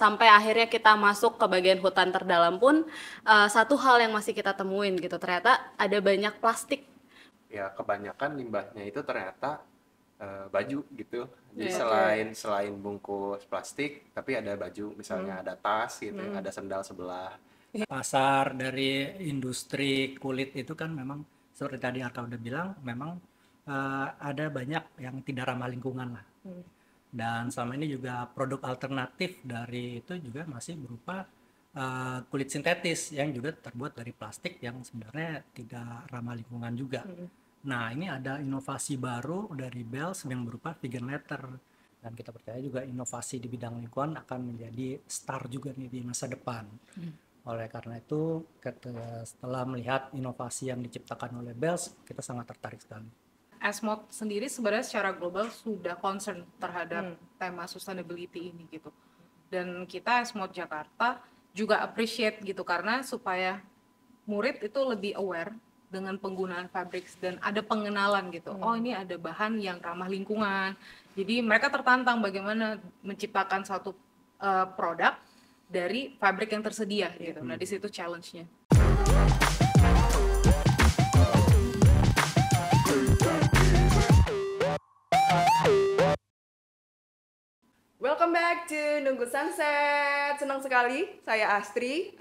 sampai akhirnya kita masuk ke bagian hutan terdalam pun satu hal yang masih kita temuin gitu, ternyata ada banyak plastik. Ya kebanyakan limbahnya itu ternyata baju gitu. Jadi Iya. selain bungkus plastik, tapi ada baju, misalnya ada tas gitu, ada sendal sebelah. Pasar dari industri kulit itu kan memang seperti tadi Arka udah bilang, memang ada banyak yang tidak ramah lingkungan lah. Dan selama ini juga produk alternatif dari itu juga masih berupa kulit sintetis yang juga terbuat dari plastik yang sebenarnya tidak ramah lingkungan juga. Nah, ini ada inovasi baru dari Bells yang berupa vegan leather. Dan kita percaya juga inovasi di bidang lingkungan akan menjadi star juga nih di masa depan. Oleh karena itu, setelah melihat inovasi yang diciptakan oleh Bells, kita sangat tertarik sekali. Asmod sendiri sebenarnya secara global sudah concern terhadap tema sustainability ini gitu. Dan kita Asmod Jakarta juga appreciate gitu karena supaya murid itu lebih aware dengan penggunaan fabric dan ada pengenalan gitu. Oh, ini ada bahan yang ramah lingkungan. Jadi mereka tertantang bagaimana menciptakan suatu produk dari fabrik yang tersedia gitu. Nah, di situ challenge-nya. Welcome back to Nunggu Sunset. Senang sekali saya Astri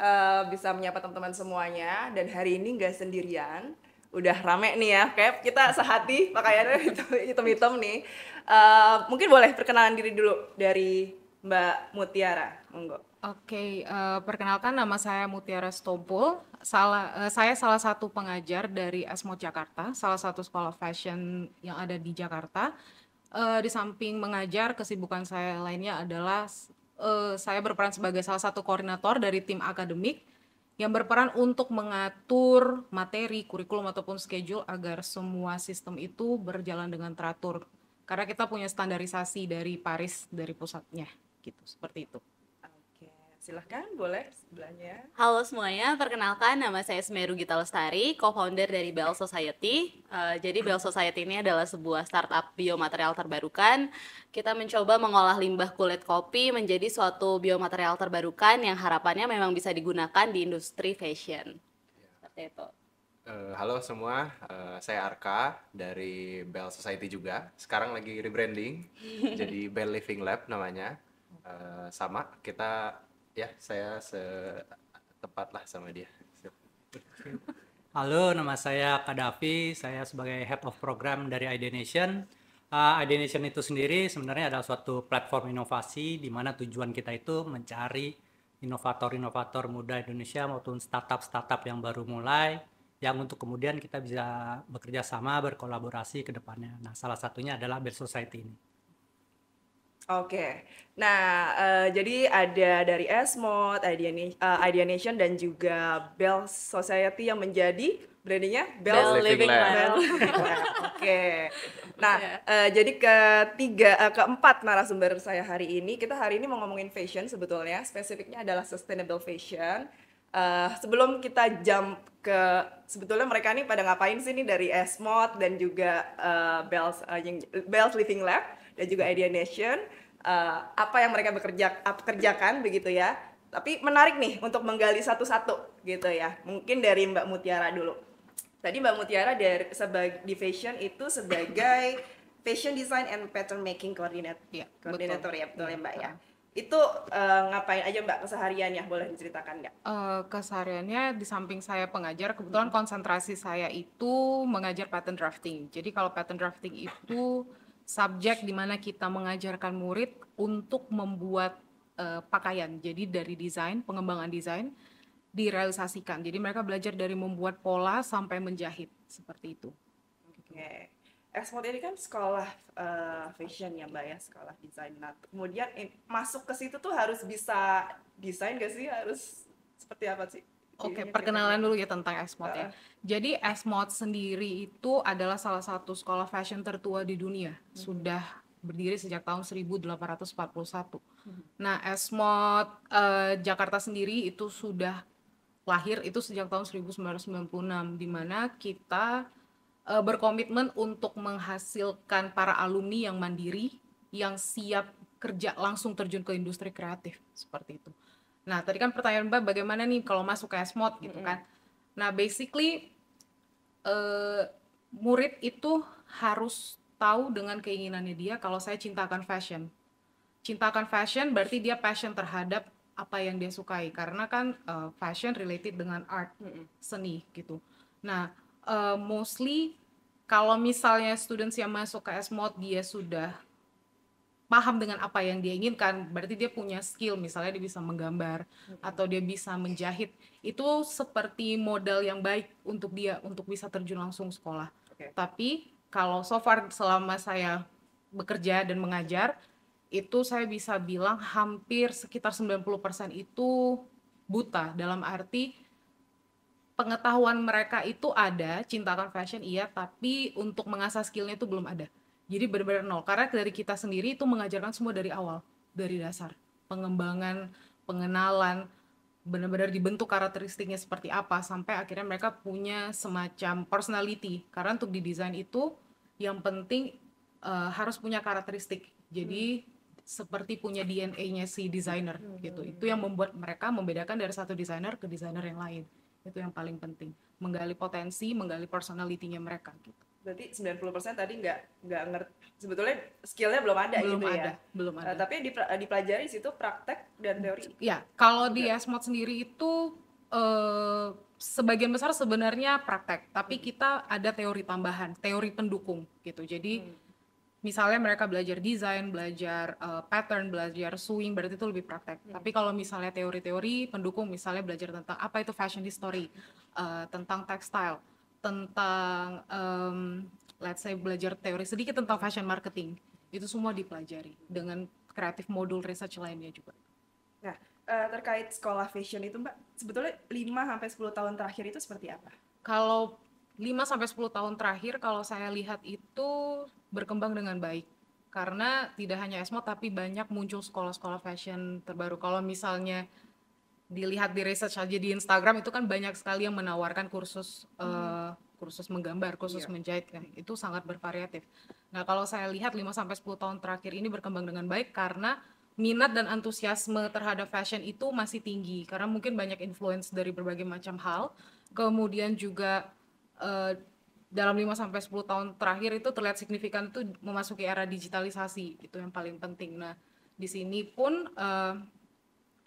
bisa menyapa teman-teman semuanya. Dan hari ini nggak sendirian. Udah rame nih ya, kayak kita sehati pakaiannya hitam-hitam nih. Mungkin boleh perkenalan diri dulu dari Mbak Mutiara, monggo. Oke, perkenalkan nama saya Mutiara Stompul. Saya salah satu pengajar dari Asmod Jakarta, salah satu sekolah fashion yang ada di Jakarta. Di samping mengajar, kesibukan saya lainnya adalah saya berperan sebagai salah satu koordinator dari tim akademik yang berperan untuk mengatur materi, kurikulum ataupun schedule agar semua sistem itu berjalan dengan teratur. Karena kita punya standarisasi dari Paris, dari pusatnya, gitu, seperti itu. Silahkan, boleh sebelahnya. Halo semuanya, perkenalkan nama saya Semeru Gita Lestari, co-founder dari Bell Society. Jadi Bell Society ini adalah sebuah startup biomaterial terbarukan. Kita mencoba mengolah limbah kulit kopi menjadi suatu biomaterial terbarukan yang harapannya memang bisa digunakan di industri fashion. Seperti itu. Halo semua, saya Arka dari Bell Society juga. Sekarang lagi rebranding, jadi Bell Living Lab namanya. Sama, kita saya setepat lah sama dia. Halo, nama saya Kadafi. Saya sebagai Head of Program dari Ideation. Ideation itu sendiri sebenarnya adalah suatu platform inovasi di mana tujuan kita itu mencari inovator-inovator muda Indonesia maupun startup-startup yang baru mulai, yang untuk kemudian kita bisa bekerja sama, berkolaborasi ke depannya. Nah, salah satunya adalah Bell Society ini. Oke, nah jadi ada dari Asmod, Ideation dan juga Bell Society yang menjadi brandingnya Bell Living Lab. Oke, nah jadi keempat narasumber saya hari ini, kita hari ini mau ngomongin fashion sebetulnya, spesifiknya adalah sustainable fashion. Sebelum kita jump ke sebetulnya mereka nih pada ngapain sih nih dari Asmod dan juga Bell's Living Lab dan juga Ideation, apa yang mereka kerjakan begitu ya. Tapi menarik nih untuk menggali satu-satu gitu ya. Mungkin dari Mbak Mutiara dulu. Tadi Mbak Mutiara di fashion itu sebagai fashion design and pattern making coordinator ya, betul ya Mbak ya. Itu ngapain aja Mbak kesehariannya, boleh diceritakan nggak? Kesehariannya di samping saya pengajar, kebetulan konsentrasi saya itu mengajar pattern drafting. Jadi kalau pattern drafting itu subjek di mana kita mengajarkan murid untuk membuat pakaian. Jadi dari desain, pengembangan desain direalisasikan. Jadi mereka belajar dari membuat pola sampai menjahit seperti itu. Oke. Asmod ini kan sekolah fashion ya Mbak ya, sekolah desain. Nah, kemudian masuk ke situ tuh harus bisa desain gak sih? Harus seperti apa sih? Oke, perkenalan dulu ya tentang Asmod ya. Jadi Asmod sendiri itu adalah salah satu sekolah fashion tertua di dunia. Sudah berdiri sejak tahun 1841. Nah, Asmod Jakarta sendiri itu sudah lahir itu sejak tahun 1996, di mana kita berkomitmen untuk menghasilkan para alumni yang mandiri, yang siap kerja langsung terjun ke industri kreatif seperti itu. Nah, tadi kan pertanyaan Mbak bagaimana nih kalau masuk ke SMOD gitu kan. Nah, basically murid itu harus tahu dengan keinginannya dia. Kalau saya cintakan fashion. Cintakan fashion berarti dia passion terhadap apa yang dia sukai, karena kan fashion related dengan art, seni gitu. Nah, mostly kalau misalnya students yang masuk ke SMOD dia sudah paham dengan apa yang dia inginkan, berarti dia punya skill, misalnya dia bisa menggambar atau dia bisa menjahit, itu seperti modal yang baik untuk dia untuk bisa terjun langsung sekolah. Tapi kalau so far selama saya bekerja dan mengajar, itu saya bisa bilang hampir sekitar 90% itu buta, dalam arti pengetahuan mereka itu ada, cintakan fashion iya, tapi untuk mengasah skillnya itu belum ada. Jadi benar-benar nol, karena dari kita sendiri itu mengajarkan semua dari awal, dari dasar. Pengembangan, pengenalan, benar-benar dibentuk karakteristiknya seperti apa, sampai akhirnya mereka punya semacam personality. Karena untuk didesain itu, yang penting harus punya karakteristik. Jadi seperti punya DNA-nya si desainer gitu. Itu yang membuat mereka membedakan dari satu desainer ke desainer yang lain. Itu yang paling penting. Menggali potensi, menggali personality-nya mereka gitu. Berarti 90% tadi nggak ngerti, sebetulnya skillnya belum ada Belum gitu ada, ya. belum ada. Tapi dipelajari di situ praktek dan teori. Ya, kalau di SMOD sendiri itu sebagian besar sebenarnya praktek, tapi kita ada teori tambahan, teori pendukung gitu. Jadi misalnya mereka belajar desain, belajar pattern, belajar sewing, berarti itu lebih praktek. Tapi kalau misalnya teori-teori pendukung, misalnya belajar tentang apa itu fashion history, tentang textile, tentang let's say belajar teori sedikit tentang fashion marketing, itu semua dipelajari dengan kreatif modul research lainnya juga. Nah, terkait sekolah fashion itu Mbak, sebetulnya 5-10 tahun terakhir itu seperti apa? Kalau 5-10 tahun terakhir kalau saya lihat itu berkembang dengan baik. Karena tidak hanya SMOD tapi banyak muncul sekolah-sekolah fashion terbaru. Kalau misalnya dilihat di research aja di Instagram itu kan banyak sekali yang menawarkan kursus kursus menggambar, kursus menjahit kan. Itu sangat bervariatif. Nah, kalau saya lihat 5-10 tahun terakhir ini berkembang dengan baik karena minat dan antusiasme terhadap fashion itu masih tinggi karena mungkin banyak influence dari berbagai macam hal. Kemudian juga dalam 5-10 tahun terakhir itu terlihat signifikan itu memasuki era digitalisasi, itu yang paling penting. Nah, di sini pun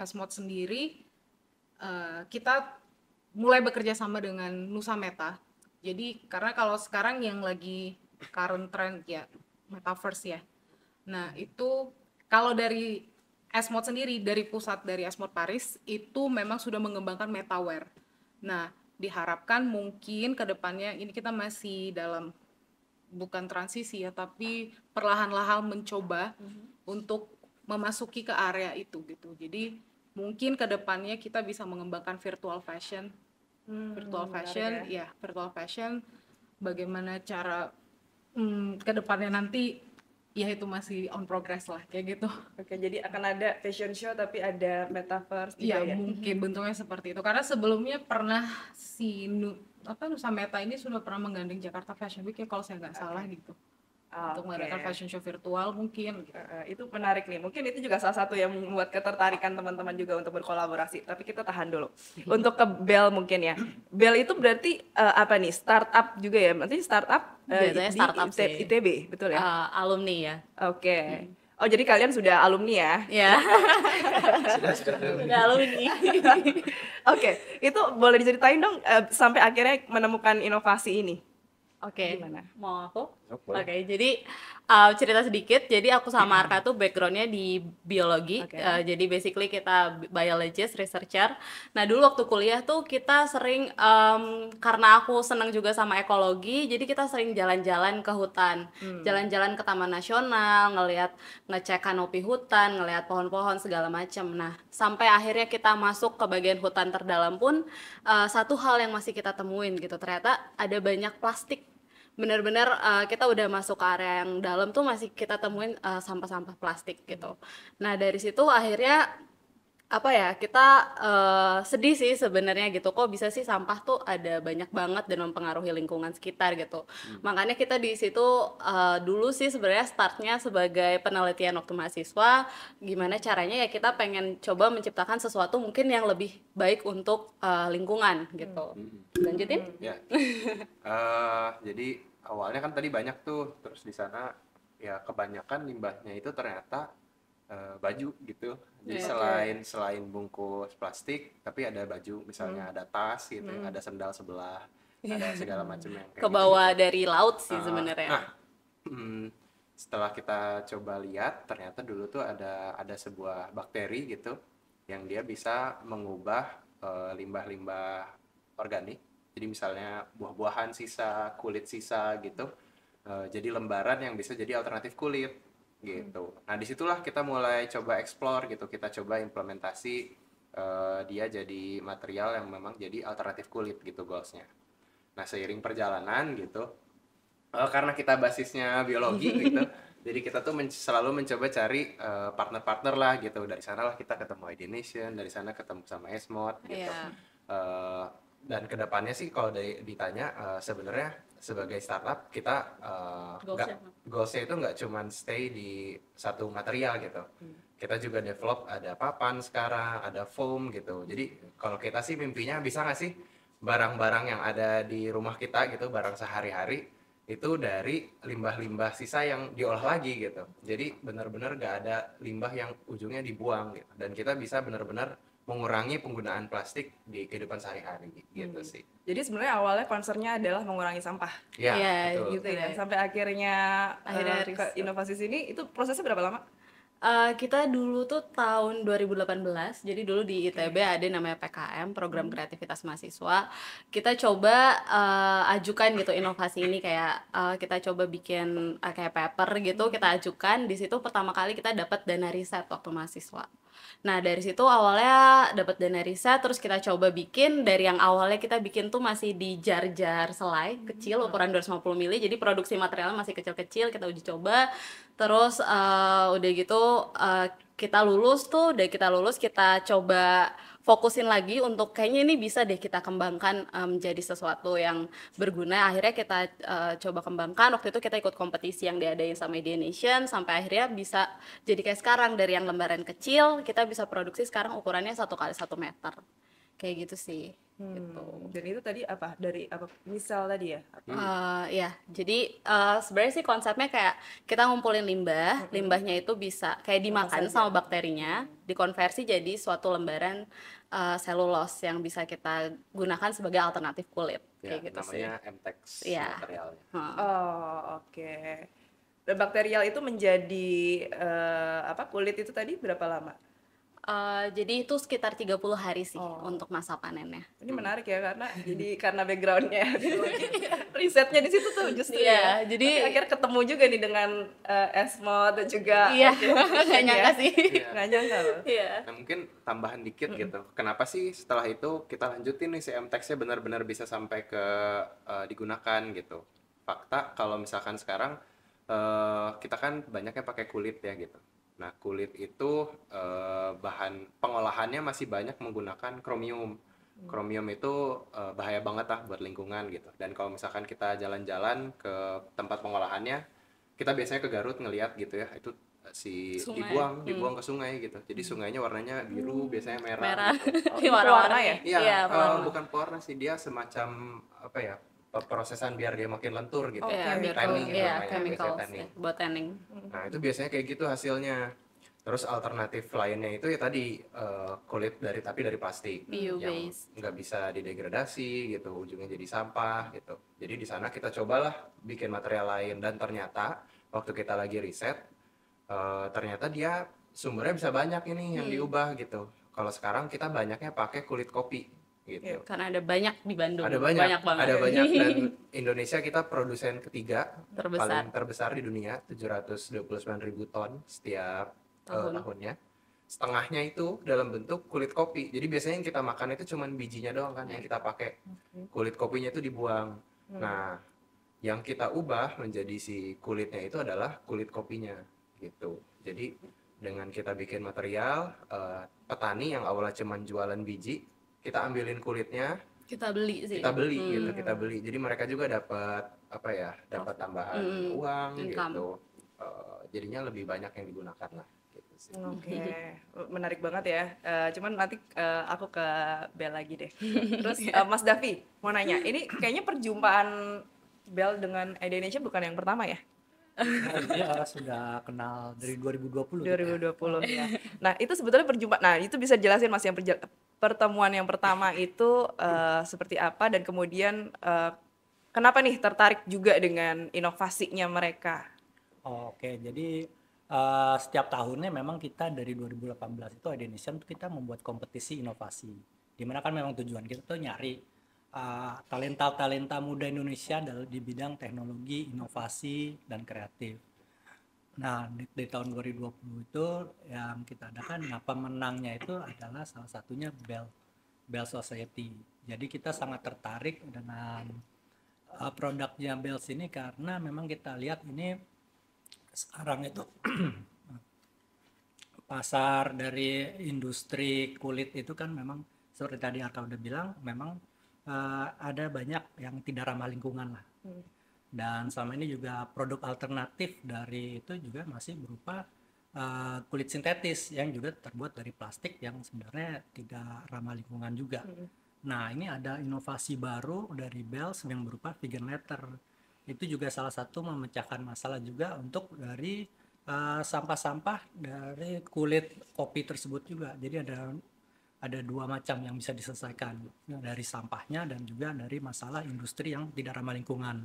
SMOD sendiri kita mulai bekerja sama dengan Nusa Meta. Jadi karena kalau sekarang yang lagi current trend ya metaverse ya. Nah, itu kalau dari SMOD sendiri, dari pusat dari SMOD Paris itu memang sudah mengembangkan Metaware. Nah, diharapkan mungkin ke depannya ini kita masih dalam bukan transisi ya, tapi perlahan-lahan mencoba untuk memasuki ke area itu gitu. Jadi mungkin ke depannya kita bisa mengembangkan virtual fashion. Virtual fashion ya, virtual fashion bagaimana cara ke depannya nanti ya itu masih on progress lah kayak gitu. Oke, jadi akan ada fashion show tapi ada metaverse juga Iya, ya? mungkin bentuknya seperti itu. Karena sebelumnya pernah si Nusa Meta ini sudah pernah menggandeng Jakarta Fashion Week ya kalau saya nggak salah gitu. Untuk mengadakan fashion show virtual mungkin gitu. Itu menarik nih. Mungkin itu juga salah satu yang membuat ketertarikan teman-teman juga untuk berkolaborasi. Tapi kita tahan dulu. Untuk ke Bell mungkin ya. Bell itu berarti apa nih? Startup juga ya? Berarti startup Biasanya di startup sih. ITB, betul ya? Alumni ya. Oke. Oh, jadi kalian sudah alumni ya? Ya, Sudah. udah alumni. Oke, itu boleh diceritain dong sampai akhirnya menemukan inovasi ini. Oke, Gimana? mau aku? Boleh. Oke, jadi cerita sedikit. Jadi aku sama Arka tuh backgroundnya di biologi. Oke. Jadi basically kita biologist, researcher. Nah dulu waktu kuliah tuh kita sering, karena aku senang juga sama ekologi, jadi kita sering jalan-jalan ke hutan. Jalan-jalan ke Taman Nasional, ngecek kanopi hutan, ngelihat pohon-pohon segala macam. Nah, sampai akhirnya kita masuk ke bagian hutan terdalam pun, satu hal yang masih kita temuin gitu, ternyata ada banyak plastik. Benar-benar kita udah masuk ke area yang dalam tuh masih kita temuin sampah-sampah plastik gitu. Nah dari situ akhirnya apa ya, kita sedih sih sebenarnya gitu, kok bisa sih sampah tuh ada banyak banget dan mempengaruhi lingkungan sekitar gitu. Makanya kita di situ dulu sih sebenarnya startnya sebagai penelitian waktu mahasiswa, gimana caranya ya kita pengen coba menciptakan sesuatu mungkin yang lebih baik untuk lingkungan gitu. Lanjutin? Ya. Jadi awalnya kan tadi banyak tuh, terus di sana ya kebanyakan limbahnya itu ternyata baju gitu. Jadi selain bungkus plastik, tapi ada baju, misalnya ada tas gitu, ada sendal sebelah, ada segala macam yang kayak Ke gitu. bawah dari laut sih Nah, sebenarnya. setelah kita coba lihat, ternyata dulu tuh ada sebuah bakteri gitu yang dia bisa mengubah limbah-limbah organik. Jadi misalnya buah-buahan sisa, kulit sisa gitu, jadi lembaran yang bisa jadi alternatif kulit gitu. Nah disitulah kita mulai coba explore gitu, kita coba implementasi dia jadi material yang memang jadi alternatif kulit gitu goalsnya. Nah seiring perjalanan gitu, karena kita basisnya biologi gitu, jadi kita tuh selalu mencoba cari partner-partner lah gitu. Dari sana lah kita ketemu ID Nation, dari sana ketemu sama Esmod gitu. Iya. Dan kedepannya sih kalau ditanya sebenarnya sebagai startup kita goalsnya itu nggak cuman stay di satu material gitu. Kita juga develop ada papan sekarang, ada foam gitu. Jadi kalau kita sih mimpinya bisa nggak sih barang-barang yang ada di rumah kita gitu, barang sehari-hari itu dari limbah-limbah sisa yang diolah lagi gitu. Jadi benar-benar nggak ada limbah yang ujungnya dibuang gitu. Dan kita bisa benar-benar mengurangi penggunaan plastik di kehidupan sehari-hari gitu sih. Jadi sebenarnya awalnya concernnya adalah mengurangi sampah Ya, Iya, betul. gitu ya. Sampai akhirnya ke riset. inovasi sini, itu prosesnya berapa lama? Kita dulu tuh tahun 2018, jadi dulu di ITB ada namanya PKM, Program Kreativitas Mahasiswa. Kita coba ajukan gitu inovasi ini, kayak kita coba bikin kayak paper gitu, kita ajukan. Di situ pertama kali kita dapat dana riset waktu mahasiswa. Nah dari situ awalnya dapat dana riset, terus kita coba bikin. Dari yang awalnya kita bikin tuh masih di jar-jar selai kecil ukuran 250 ml, jadi produksi materialnya masih kecil-kecil, kita uji coba. Terus udah gitu kita lulus tuh, udah kita lulus kita coba fokusin lagi untuk kayaknya ini bisa deh kita kembangkan menjadi sesuatu yang berguna. Akhirnya kita coba kembangkan. Waktu itu kita ikut kompetisi yang diadain sama Media Nation, sampai akhirnya bisa jadi kayak sekarang, dari yang lembaran kecil kita bisa produksi sekarang ukurannya 1x1 meter kayak gitu sih. Gitu. Dan itu tadi apa? Dari apa? Misal tadi ya? Ya, jadi sebenarnya sih konsepnya kayak kita ngumpulin limbah, limbahnya itu bisa kayak dimakan sama bakterinya, dikonversi jadi suatu lembaran selulos yang bisa kita gunakan sebagai alternatif kulit, Ya, kayak gitu sih. namanya MTEX Iya. materialnya. Oh, oke. Dan bakterial itu menjadi apa? Kulit itu tadi berapa lama? Jadi itu sekitar 30 hari sih untuk masa panennya. Ini menarik ya, karena backgroundnya risetnya di situ tuh justru Iya, ya. jadi- Tapi akhirnya ketemu juga nih dengan Esmod dan juga Iya, nggak nyangka sih. nggak nyangka loh. Iya. Nah mungkin tambahan dikit gitu. Kenapa sih setelah itu kita lanjutin nih si MTEX-nya benar-benar bisa sampai ke digunakan gitu. Fakta kalau misalkan sekarang kita kan banyaknya pakai kulit ya gitu. Nah kulit itu bahan pengolahannya masih banyak menggunakan kromium. Kromium itu bahaya banget lah buat lingkungan gitu. Dan kalau misalkan kita jalan-jalan ke tempat pengolahannya, kita biasanya ke Garut ngelihat gitu ya, itu Sungai. dibuang ke sungai gitu. Jadi sungainya warnanya biru, biasanya merah. Merah. Gitu. Di warna-warna ya? Iya, pewarna. bukan pewarna sih, dia semacam apa ya, prosesan biar dia makin lentur gitu. Iya, biar Tanning gitu iya, namanya, chemicals biasanya tanning. ya, buat tanning. Nah itu biasanya kayak gitu hasilnya. Terus alternatif lainnya itu ya tadi kulit tapi dari plastik yang Bio-based. nggak bisa didegradasi gitu, ujungnya jadi sampah gitu. Jadi di sana kita cobalah bikin material lain, dan ternyata waktu kita lagi riset ternyata dia sumbernya bisa banyak ini yang diubah gitu. Kalau sekarang kita banyaknya pakai kulit kopi gitu. Karena ada banyak di Bandung. Ada banyak, banget. ada banyak, dan Indonesia kita produsen ketiga Terbesar. paling terbesar di dunia, 729.000 ton setiap tahunnya. Setengahnya itu dalam bentuk kulit kopi. Jadi biasanya yang kita makan itu cuman bijinya doang kan yang kita pakai. Kulit kopinya itu dibuang. Nah, yang kita ubah menjadi si kulitnya itu adalah kulit kopinya gitu. Jadi dengan kita bikin material, petani yang awalnya cuman jualan biji, kita ambilin kulitnya, Kita beli sih. kita beli gitu, kita beli. Jadi mereka juga dapat apa ya, dapat tambahan uang Income. gitu. Jadinya lebih banyak yang digunakan lah gitu sih. Oke, menarik banget ya. Cuman nanti aku ke Bel lagi deh. Terus Mas Davi mau nanya, ini kayaknya perjumpaan Bel dengan Indonesia bukan yang pertama ya? Dia sudah kenal dari 2020 gitu ya. 2020 ya. Nah itu sebetulnya perjumpaan. Nah itu bisa jelasin Mas yang pertemuan yang pertama itu seperti apa dan kemudian kenapa nih tertarik juga dengan inovasinya mereka? Oke, jadi setiap tahunnya memang kita dari 2018 itu Indonesia tuh kita membuat kompetisi inovasi. Dimana kan memang tujuan kita tuh nyari talenta-talenta muda Indonesia di bidang teknologi, inovasi, dan kreatif. Nah, di tahun 2020 itu yang kita adakan, nah pemenangnya itu adalah salah satunya Bell Society. Jadi kita sangat tertarik dengan produknya Bells ini karena memang kita lihat ini sekarang itu pasar dari industri kulit itu kan memang seperti tadi Arka udah bilang, memang ada banyak yang tidak ramah lingkungan lah. Dan selama ini juga produk alternatif dari itu juga masih berupa kulit sintetis yang juga terbuat dari plastik yang sebenarnya tidak ramah lingkungan juga. Nah, ini ada inovasi baru dari Bells yang berupa vegan leather. Itu juga salah satu memecahkan masalah juga untuk dari sampah-sampah dari kulit kopi tersebut juga. Jadi ada dua macam yang bisa diselesaikan, dari sampahnya dan juga dari masalah industri yang tidak ramah lingkungan.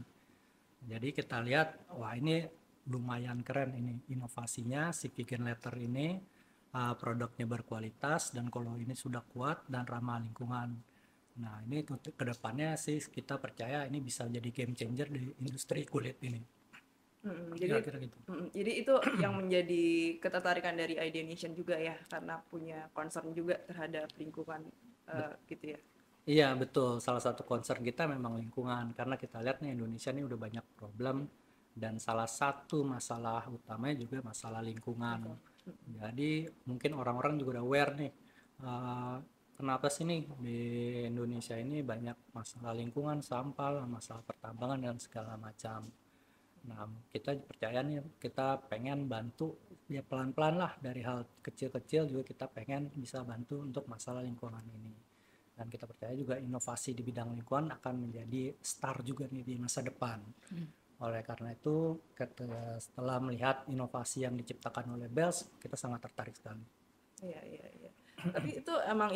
Jadi kita lihat, wah ini lumayan keren ini inovasinya si vegan leather ini, produknya berkualitas dan kalau ini sudah kuat dan ramah lingkungan. Nah ini untuk kedepannya sih kita percaya ini bisa jadi game changer di industri kulit ini. Kira-kira gitu. Jadi itu yang menjadi ketertarikan dari ID Nation juga ya, karena punya concern juga terhadap lingkungan gitu ya. Iya betul, salah satu concern kita memang lingkungan karena kita lihat nih Indonesia ini udah banyak problem dan salah satu masalah utamanya juga masalah lingkungan. Jadi mungkin orang-orang juga udah aware nih, kenapa sih nih di Indonesia ini banyak masalah lingkungan, sampah, masalah pertambangan dan segala macam. Nah kita percaya nih, kita pengen bantu ya pelan-pelan lah, dari hal kecil-kecil juga kita pengen bisa bantu untuk masalah lingkungan ini. Dan kita percaya juga inovasi di bidang lingkungan akan menjadi star juga nih di masa depan. Oleh karena itu setelah melihat inovasi yang diciptakan oleh Bells, kita sangat tertarik sekali. Iya. Tapi itu emang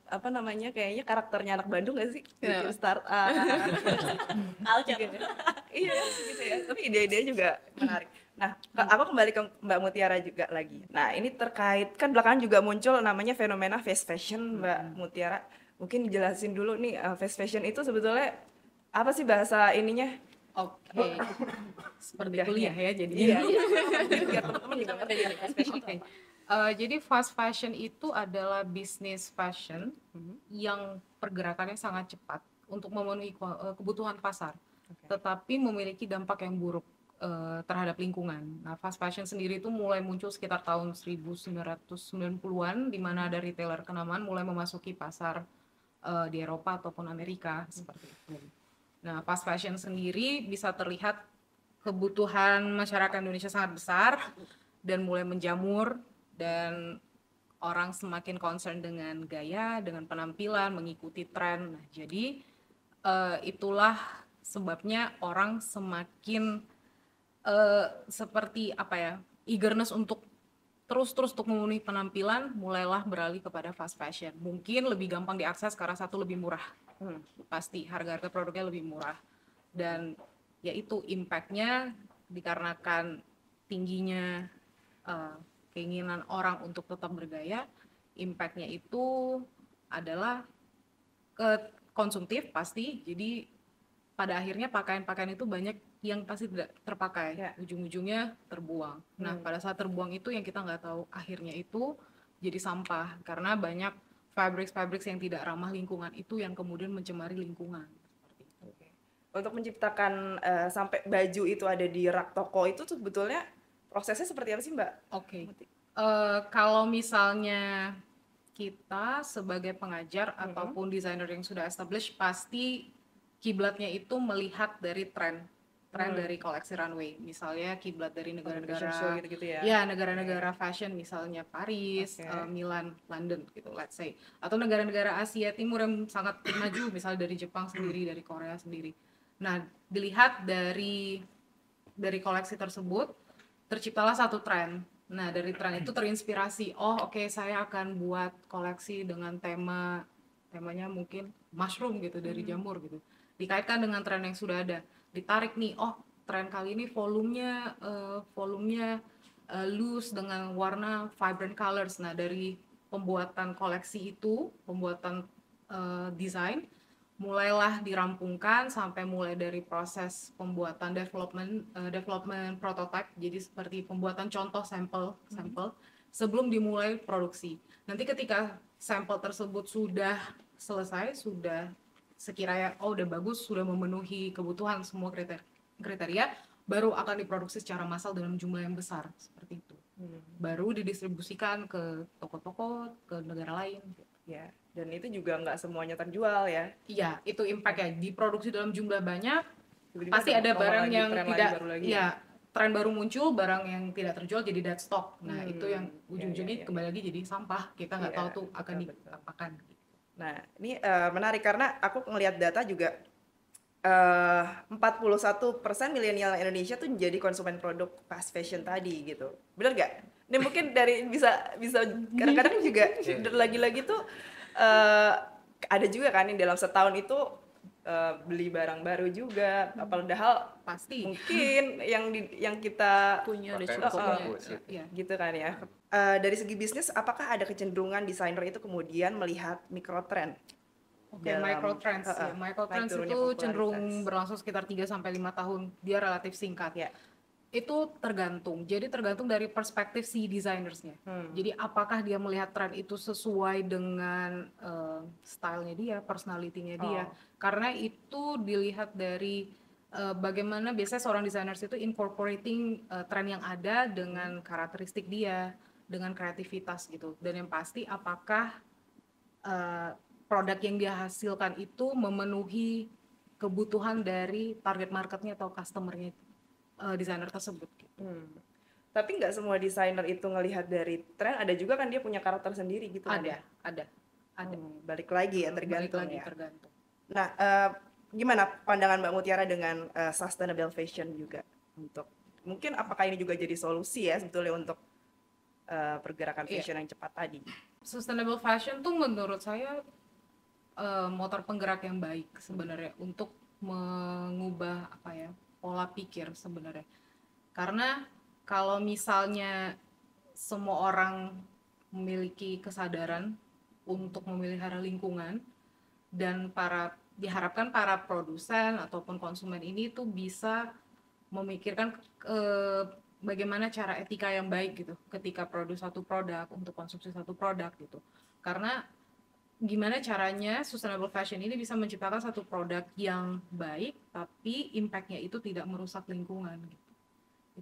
apa namanya, kayaknya karakternya anak Bandung gak sih? Bikin startup. Iya gitu ya. Tapi ide-ide juga menarik. Nah, aku kembali ke Mbak Mutiara juga lagi. Nah, ini terkait kan belakangan juga muncul namanya fenomena fast fashion, Mbak Mutiara. Mungkin jelasin dulu nih, fast fashion itu sebetulnya apa sih bahasa ininya? Oke. Seperti kuliah ya jadinya. Iya. Biar teman-teman juga ngerti ya fast fashion itu Oke. apa. Jadi fast fashion itu adalah bisnis fashion yang pergerakannya sangat cepat untuk memenuhi kebutuhan pasar, tetapi memiliki dampak yang buruk terhadap lingkungan. Nah, fast fashion sendiri itu mulai muncul sekitar tahun 1990-an, di mana ada retailer kenamaan mulai memasuki pasar di Eropa ataupun Amerika seperti itu. Nah, fast fashion sendiri bisa terlihat kebutuhan masyarakat Indonesia sangat besar dan mulai menjamur, dan orang semakin concern dengan gaya, dengan penampilan, mengikuti tren. Nah, jadi itulah sebabnya orang semakin seperti apa ya, eagerness untuk terus untuk memenuhi penampilan, mulailah beralih kepada fast fashion. Mungkin lebih gampang diakses karena satu lebih murah. Pasti harga-harga produknya lebih murah. Dan yaitu impact-nya dikarenakan tingginya keinginan orang untuk tetap bergaya, impact-nya itu adalah konsumtif pasti. Jadi pada akhirnya pakaian-pakaian itu banyak yang pasti tidak terpakai, ujung-ujungnya terbuang. Nah, pada saat terbuang itu yang kita nggak tahu akhirnya itu jadi sampah, karena banyak fabriks yang tidak ramah lingkungan itu yang kemudian mencemari lingkungan. Untuk menciptakan sampai baju itu ada di rak toko itu sebetulnya prosesnya seperti apa sih, Mbak? Oke. Kalau misalnya kita sebagai pengajar ataupun desainer yang sudah established, pasti kiblatnya itu melihat dari tren dari koleksi runway. Misalnya kiblat dari Fashion show negara-negara, gitu-gitu ya. ya negara-negara fashion, misalnya Paris, Oke. Milan, London gitu, let's say, atau negara-negara Asia Timur yang sangat maju, misalnya dari Jepang sendiri, dari Korea sendiri. Nah, dilihat dari koleksi tersebut, terciptalah satu tren. Nah, dari tren itu terinspirasi, oh oke, saya akan buat koleksi dengan temanya mungkin mushroom gitu, dari jamur gitu. Dikaitkan dengan tren yang sudah ada. Ditarik nih, oh tren kali ini volumenya loose dengan warna vibrant colors. Nah, dari pembuatan koleksi itu, pembuatan desain, mulailah dirampungkan sampai mulai dari proses pembuatan development prototype, jadi seperti pembuatan contoh sampel sebelum dimulai produksi. Nanti ketika sampel tersebut sudah selesai, sudah sekiranya udah bagus, sudah memenuhi kebutuhan semua kriteria, baru akan diproduksi secara massal dalam jumlah yang besar seperti itu. Baru didistribusikan ke toko-toko, ke negara lain. Ya, dan itu juga nggak semuanya terjual ya. Iya, itu impact ya. Diproduksi dalam jumlah banyak, Tiba-tiba pasti ada nongol barang lagi, yang tren lagi, tidak, baru lagi. ya tren baru muncul, barang yang tidak terjual jadi dead stock. Nah, itu yang Ya, ujung-ujungnya ya. kembali lagi jadi sampah. Kita nggak Iya, tahu tuh akan betul. diapakan. Nah, ini menarik karena aku ngelihat data juga 41% milenial Indonesia tuh menjadi konsumen produk fast fashion tadi gitu. Bener nggak? Ini mungkin dari bisa kadang-kadang juga lagi-lagi tuh ada juga kan yang dalam setahun itu beli barang baru juga. Padahal Pasti mungkin yang kita Punya udah Pakai cukup. masih punya, bagus ya. ya. gitu kan ya. Dari segi bisnis, apakah ada kecenderungan desainer itu kemudian melihat mikrotrend? Oke, Dalam, microtrends ya. Microtrends naik turunnya itu popularitas. cenderung berlangsung sekitar 3 sampai 5 tahun. Dia relatif singkat. Ya. Itu tergantung. Jadi tergantung dari perspektif si desainersnya. Jadi apakah dia melihat tren itu sesuai dengan stylenya dia, personality-nya dia. Karena itu dilihat dari bagaimana biasanya seorang designers itu incorporating tren yang ada dengan karakteristik dia, dengan kreativitas gitu. Dan yang pasti apakah produk yang dia hasilkan itu memenuhi kebutuhan dari target marketnya atau customernya desainer tersebut gitu. Tapi nggak semua desainer itu ngelihat dari tren, ada juga kan dia punya karakter sendiri gitu kan ya? Ada. Balik lagi ya, Balik tergantung lagi ya. tergantung. Nah, gimana pandangan Mbak Mutiara dengan sustainable fashion juga? Untuk mungkin apakah ini juga jadi solusi ya sebetulnya untuk pergerakan fashion yang cepat tadi? Sustainable fashion tuh menurut saya motor penggerak yang baik sebenarnya untuk mengubah pola pikir sebenarnya. Karena kalau misalnya semua orang memiliki kesadaran untuk memelihara lingkungan dan diharapkan para produsen ataupun konsumen ini tuh bisa memikirkan bagaimana cara etika yang baik gitu ketika produksi satu produk, untuk konsumsi satu produk gitu. Karena gimana caranya sustainable fashion ini bisa menciptakan satu produk yang baik tapi impact-nya itu tidak merusak lingkungan gitu.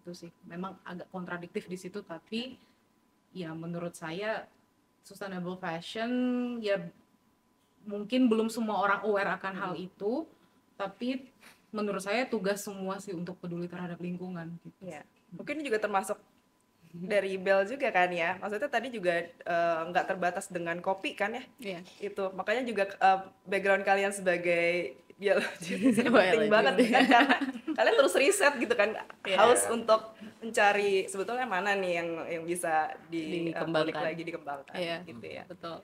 Itu sih memang agak kontradiktif di situ, tapi ya menurut saya sustainable fashion ya mungkin belum semua orang aware akan hal itu, tapi menurut saya tugas semua sih untuk peduli terhadap lingkungan gitu. Ya, mungkin ini juga termasuk dari Bell juga kan ya. Maksudnya tadi juga nggak terbatas dengan kopi kan ya. Iya. Itu makanya juga background kalian sebagai biologi penting Biologi. banget kan, karena kalian terus riset gitu kan, haus untuk mencari sebetulnya mana nih yang bisa Dikembangkan. dikulik lagi, dikembangkan Iya. gitu ya. Betul.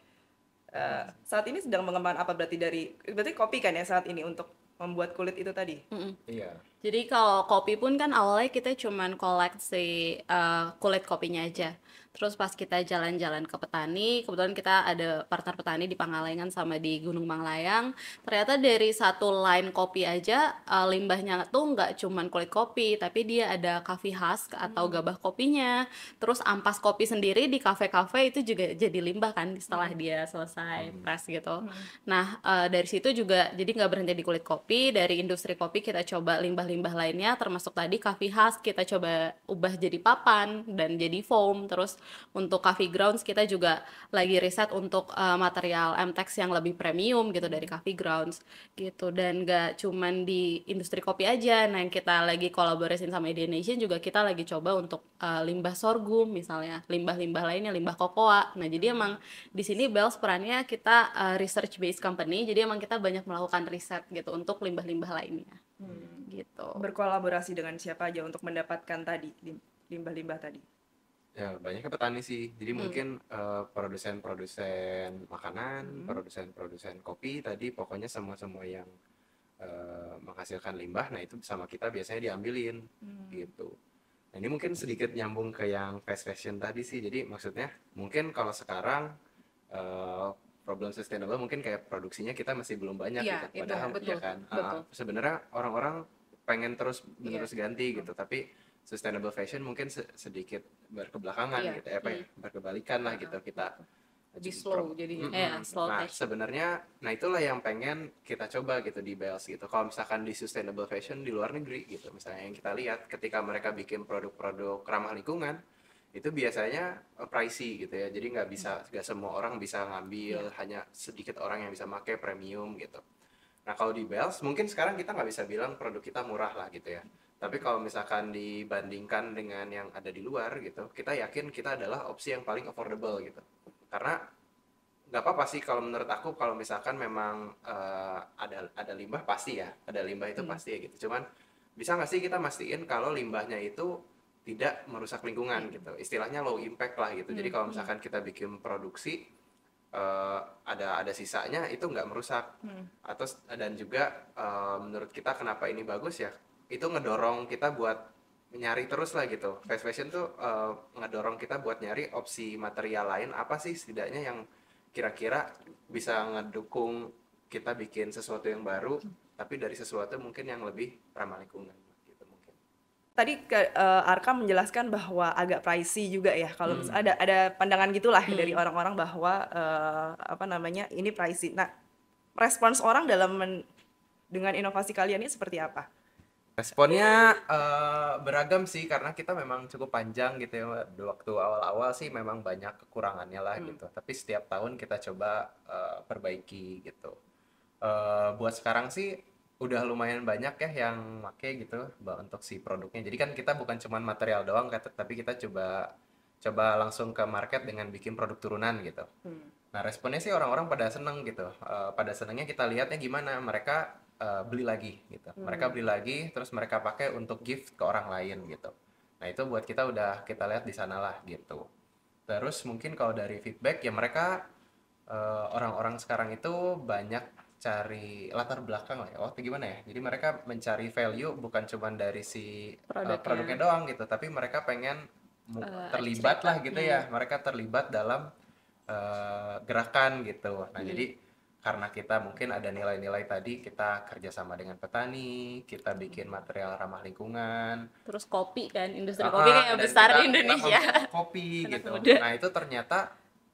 Saat ini sedang mengembangkan apa berarti kopi kan ya saat ini untuk membuat kulit itu tadi? Iya. Jadi kalau kopi pun kan awalnya kita cuman koleksi kulit kopinya aja. Terus pas kita jalan-jalan ke petani, kebetulan kita ada partner petani di Pangalengan sama di Gunung Manglayang. Ternyata dari satu line kopi aja limbahnya tuh nggak cuman kulit kopi, tapi dia ada coffee husk atau gabah kopinya. Terus ampas kopi sendiri di kafe-kafe itu juga jadi limbah kan setelah dia selesai press gitu. Nah dari situ juga jadi nggak berhenti di kulit kopi, dari industri kopi kita coba limbah limbah-limbah lainnya, termasuk tadi coffee husk kita coba ubah jadi papan dan jadi foam. Terus untuk coffee grounds kita juga lagi riset untuk material MTEX yang lebih premium gitu dari coffee grounds gitu. Dan gak cuman di industri kopi aja. Nah, yang kita lagi kolaborasiin sama Idea Nation juga kita lagi coba untuk limbah sorghum misalnya, limbah-limbah lainnya, limbah kokoa. Nah, jadi emang di sini Bells perannya kita research based company, jadi emang kita banyak melakukan riset gitu untuk limbah-limbah lainnya gitu. Berkolaborasi dengan siapa aja untuk mendapatkan tadi limbah-limbah tadi? Ya, banyaknya petani sih. Jadi mungkin produsen-produsen makanan, produsen-produsen kopi tadi, pokoknya semua-semua yang menghasilkan limbah, nah itu sama kita biasanya diambilin gitu. Nah, ini mungkin sedikit nyambung ke yang fast fashion tadi sih. Jadi maksudnya mungkin kalau sekarang problem sustainable mungkin kayak produksinya kita masih belum banyak Iya, gitu. itu Padahal betul, ya kan betul. sebenarnya orang-orang pengen terus menerus ganti gitu, tapi sustainable fashion mungkin sedikit berkebelakangan Iya. gitu ya, berkebalikan lah gitu kita. Lebih slow jadinya. Iya, slow Nah, fashion. sebenarnya, nah itulah yang pengen kita coba gitu di Bells gitu. Kalau misalkan di sustainable fashion di luar negeri gitu, misalnya yang kita lihat ketika mereka bikin produk-produk ramah lingkungan, itu biasanya pricey gitu ya. Jadi nggak semua orang bisa ngambil, hanya sedikit orang yang bisa pakai premium gitu. Nah, kalau di Bells mungkin sekarang kita nggak bisa bilang produk kita murah lah gitu ya. Tapi kalau misalkan dibandingkan dengan yang ada di luar gitu, kita yakin kita adalah opsi yang paling affordable gitu. Karena nggak apa-apa sih kalau menurut aku, kalau misalkan memang ada limbah pasti ya, ada limbah itu pasti ya gitu. Cuman bisa nggak sih kita mastiin kalau limbahnya itu tidak merusak lingkungan gitu. Istilahnya low impact lah gitu. Jadi kalau misalkan kita bikin produksi ada sisanya itu nggak merusak. Atau dan juga menurut kita kenapa ini bagus ya? Itu ngedorong kita buat nyari terus lah gitu. Fast fashion tuh ngedorong kita buat nyari opsi material lain apa sih setidaknya yang kira-kira bisa ngedukung kita bikin sesuatu yang baru, tapi dari sesuatu mungkin yang lebih ramah lingkungan gitu mungkin. Tadi Arka menjelaskan bahwa agak pricey juga ya, kalau ada pandangan gitulah dari orang-orang bahwa apa namanya, ini pricey. Nah, respons orang dengan inovasi kalian ini seperti apa? Responnya beragam sih, karena kita memang cukup panjang gitu ya. Waktu awal-awal sih memang banyak kekurangannya lah gitu. Tapi setiap tahun kita coba perbaiki gitu. Buat sekarang sih udah lumayan banyak ya yang make gitu untuk si produknya. Jadi kan kita bukan cuma material doang, tapi kita coba langsung ke market dengan bikin produk turunan gitu. Nah, responnya sih orang-orang pada seneng gitu. Pada senengnya kita lihatnya gimana mereka beli lagi gitu. Mereka beli lagi, terus mereka pakai untuk gift ke orang lain gitu. Nah, itu buat kita udah kita lihat di sanalah gitu. Terus mungkin kalau dari feedback ya mereka orang-orang sekarang itu banyak cari latar belakang lah ya. Waktu gimana ya? Jadi mereka mencari value bukan cuma dari si produknya doang gitu, tapi mereka pengen terlibat lah gitu ya. Mereka terlibat dalam gerakan gitu. Nah, jadi karena kita mungkin ada nilai-nilai tadi, kita kerjasama dengan petani, kita bikin material ramah lingkungan. Terus kopi kan, industri kopi kayak Dan besar di kita Indonesia. memproduksi kopi Anak gitu. muda. Nah, itu ternyata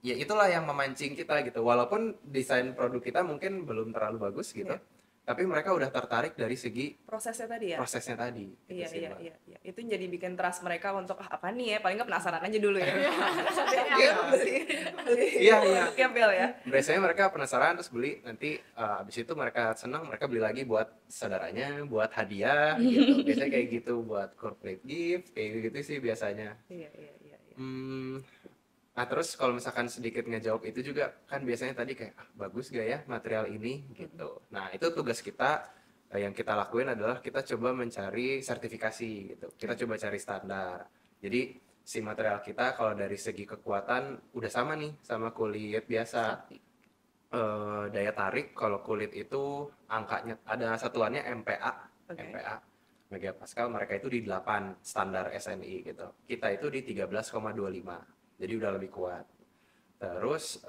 ya itulah yang memancing kita gitu. Walaupun desain produk kita mungkin belum terlalu bagus gitu, tapi mereka udah tertarik dari segi Prosesnya tadi ya? prosesnya tadi. Iya, gitu sih, iya, Mbak. iya, iya. Itu jadi bikin trust mereka untuk apa nih ya? Paling nggak penasaran aja dulu ya. beli Iya, iya. produknya Bel ya. Biasanya mereka penasaran terus beli, nanti abis itu mereka senang, mereka beli lagi buat saudaranya, buat hadiah gitu. Biasanya kayak gitu, buat corporate gift, kayak gitu sih biasanya. Iya, iya, iya, iya. Nah, terus kalau misalkan sedikit ngejawab itu juga kan biasanya tadi kayak bagus gak ya material ini gitu. Nah, itu tugas kita yang kita lakuin adalah kita coba mencari sertifikasi gitu. Kita coba cari standar. Jadi si material kita kalau dari segi kekuatan udah sama nih sama kulit biasa. Daya tarik kalau kulit itu angkanya ada satuannya MPa. Oke. MPa megapascal, mereka itu di 8 standar SNI gitu. Kita itu di 13,25. Jadi udah lebih kuat. Terus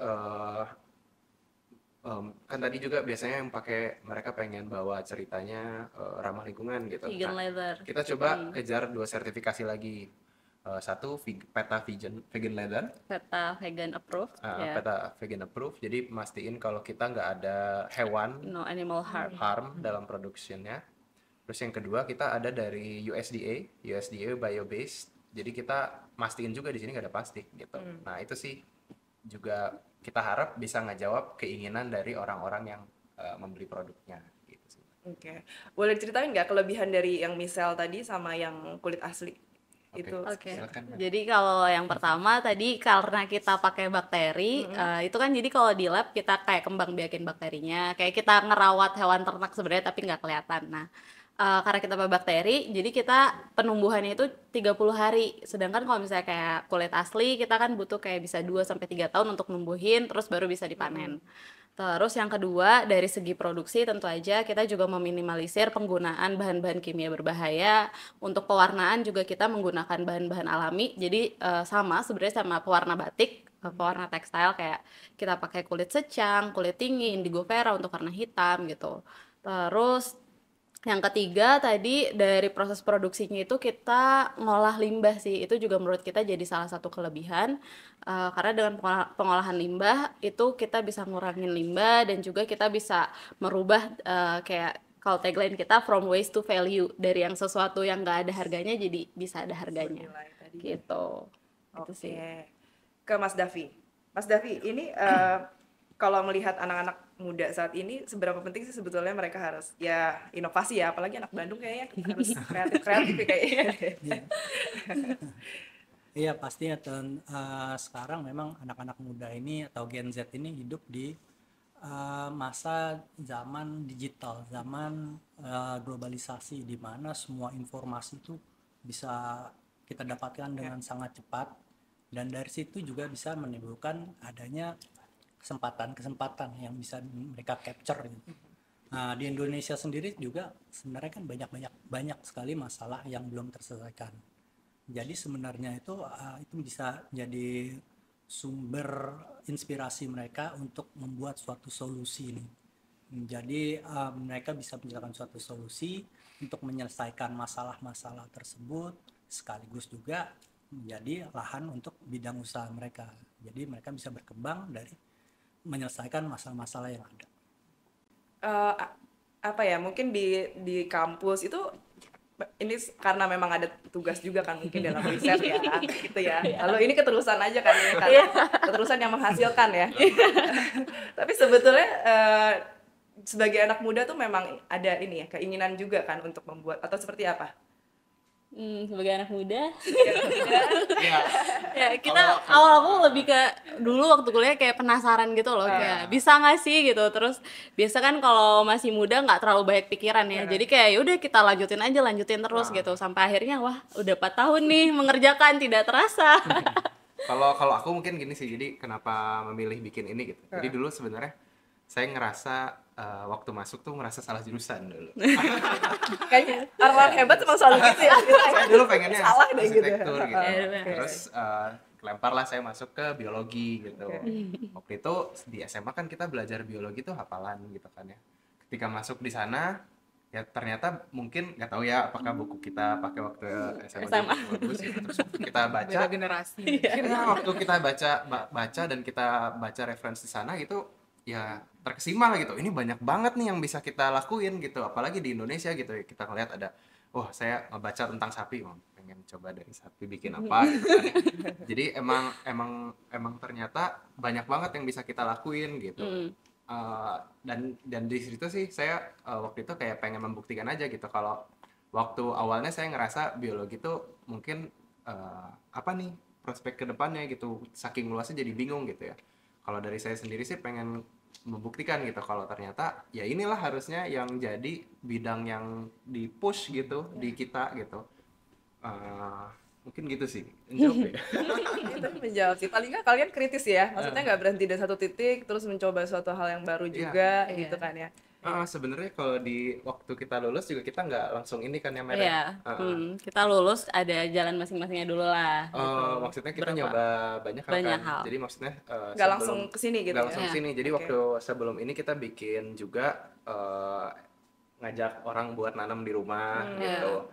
kan tadi juga biasanya yang pakai mereka pengen bawa ceritanya ramah lingkungan gitu. Vegan Nah, leather. kita coba kejar 2 sertifikasi lagi. Satu PETA vegan leather, PETA vegan approved. Ya. PETA vegan approved. Jadi mastiin kalau kita nggak ada hewan No animal harm. harm dalam produksinya. Terus yang kedua kita ada dari USDA bio-based. Jadi kita mastiin juga di sini nggak ada plastik gitu. Nah itu sih juga kita harap bisa ngejawab keinginan dari orang-orang yang membeli produknya gitu sih. Oke. Boleh diceritain nggak kelebihan dari yang misel tadi sama yang kulit asli? Itu Oke. Silakan. Jadi kalau yang pertama tadi karena kita pakai bakteri, itu kan jadi kalau di lab kita kayak kembang biakin bakterinya, kayak kita ngerawat hewan ternak sebenarnya tapi nggak kelihatan. Nah, karena kita pakai bakteri, jadi kita penumbuhannya itu 30 hari. Sedangkan kalau misalnya kayak kulit asli, kita kan butuh kayak bisa 2 sampai 3 tahun untuk numbuhin terus baru bisa dipanen. Terus yang kedua, dari segi produksi tentu aja kita juga meminimalisir penggunaan bahan-bahan kimia berbahaya. Untuk pewarnaan juga kita menggunakan bahan-bahan alami. Jadi sama sebenarnya sama pewarna batik, pewarna tekstil kayak kita pakai kulit secang, kulit tinggi, indigo vera untuk warna hitam gitu. Terus yang ketiga tadi dari proses produksinya itu kita ngolah limbah sih, itu juga menurut kita jadi salah satu kelebihan, karena dengan pengolahan limbah itu kita bisa ngurangin limbah dan juga kita bisa merubah kayak kalau tagline kita from waste to value, dari yang sesuatu yang nggak ada harganya jadi bisa ada harganya bernilai tadi. gitu. Itu Oke. sih. Ke Mas Davi. Mas Davi, ini kalau melihat anak-anak muda saat ini, seberapa penting sih sebetulnya mereka harus ya inovasi ya, apalagi anak Bandung kayaknya harus kreatif ya kayaknya. Iya pastinya, dan sekarang memang anak-anak muda ini atau Gen Z ini hidup di masa zaman digital, zaman globalisasi, di mana semua informasi itu bisa kita dapatkan dengan sangat cepat, dan dari situ juga bisa menimbulkan adanya kesempatan-kesempatan yang bisa mereka capture gitu. Nah, di Indonesia sendiri juga sebenarnya kan banyak sekali masalah yang belum terselesaikan. Jadi sebenarnya itu bisa jadi sumber inspirasi mereka untuk membuat suatu solusi ini. Jadi mereka bisa menciptakan suatu solusi untuk menyelesaikan masalah-masalah tersebut, sekaligus juga menjadi lahan untuk bidang usaha mereka. Jadi mereka bisa berkembang dari menyelesaikan masalah-masalah yang ada. Apa ya, mungkin di kampus itu ini karena memang ada tugas juga kan mungkin dalam riset ya gitu ya. Lalu ini keterusan aja kan ya kan. Keterusan yang menghasilkan ya. Tapi sebetulnya sebagai anak muda tuh memang ada ini ya, keinginan juga kan untuk membuat, atau seperti apa? Sebagai anak muda, Ya, ya kita awal aku lebih ke dulu waktu kuliah kayak penasaran gitu loh, kayak bisa nggak sih gitu. Terus biasa kan kalau masih muda nggak terlalu banyak pikiran ya, jadi kayak yaudah kita lanjutin terus gitu sampai akhirnya wah udah 4 tahun nih mengerjakan tidak terasa. kalau aku mungkin gini sih, jadi kenapa memilih bikin ini gitu. Jadi dulu sebenarnya saya ngerasa waktu masuk tuh ngerasa salah jurusan dulu. Kayaknya orang-orang hebat emang selalu gitu ya. Saya dulu pengennya Salah deh gitu. arsitektur gitu. Iya. Terus kelemparlah saya masuk ke biologi gitu. Waktu itu di SMA kan kita belajar biologi tuh hafalan gitu kan ya. Ketika masuk di sana ya ternyata mungkin nggak tahu ya apakah buku kita pakai waktu SMA bagus gitu. Terus kita baca Beda generasi. ya, waktu kita baca dan kita baca referensi di sana gitu ya terkesima gitu, ini banyak banget nih yang bisa kita lakuin gitu, apalagi di Indonesia gitu. Kita ngeliat ada, wah saya ngebaca tentang sapi, pengen coba dari sapi bikin apa gitu kan. Jadi emang ternyata banyak banget yang bisa kita lakuin gitu. Dan di situ sih saya waktu itu kayak pengen membuktikan aja gitu, kalau waktu awalnya saya ngerasa biologi tuh mungkin apa nih prospek kedepannya gitu, saking luasnya jadi bingung gitu ya. Kalau dari saya sendiri sih pengen membuktikan gitu kalau ternyata ya inilah harusnya yang jadi bidang yang di push gitu di kita gitu. Mungkin gitu sih menjawab ya. Itu menjawab sih. Paling nggak kalian kritis ya. Maksudnya nggak berhenti dari satu titik terus mencoba suatu hal yang baru juga gitu kan ya. Sebenarnya kalau di waktu kita lulus juga kita nggak langsung ini kan ya Mer. Iya, kita lulus ada jalan masing-masingnya dulu lah. Maksudnya kita Berapa? nyoba banyak Banyak kan. hal. Jadi maksudnya Nggak langsung kesini gitu nggak ya. langsung Iya. kesini. Jadi Oke. waktu sebelum ini kita bikin juga ngajak orang buat nanam di rumah gitu.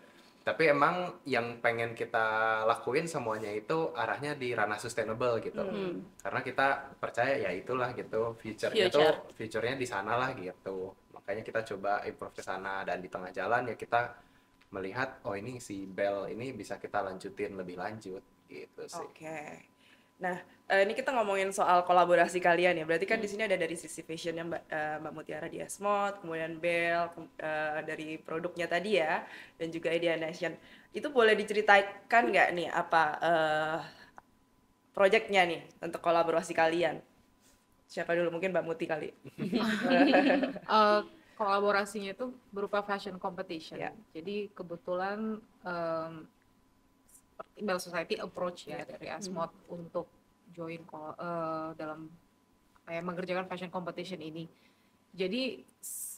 Tapi emang yang pengen kita lakuin semuanya itu arahnya di ranah sustainable gitu. Karena kita percaya ya itulah gitu, future-nya di sana lah gitu. Makanya kita coba improve ke sana, dan di tengah jalan ya kita melihat oh ini si Bell ini bisa kita lanjutin lebih lanjut gitu sih. Oke. Nah, ini kita ngomongin soal kolaborasi kalian ya. Berarti kan di sini ada dari sisi fashionnya Mbak Mutiara di Asmod, kemudian Bell dari produknya tadi ya, dan juga Idea Nation. Itu boleh diceritakan nggak nih apa proyeknya nih untuk kolaborasi kalian? Siapa dulu? Mungkin Mbak Muti kali. Kolaborasinya itu berupa fashion competition. Ya. Jadi kebetulan seperti Bell Society approach ya dari Asmod untuk join dalam kayak mengerjakan fashion competition ini. Jadi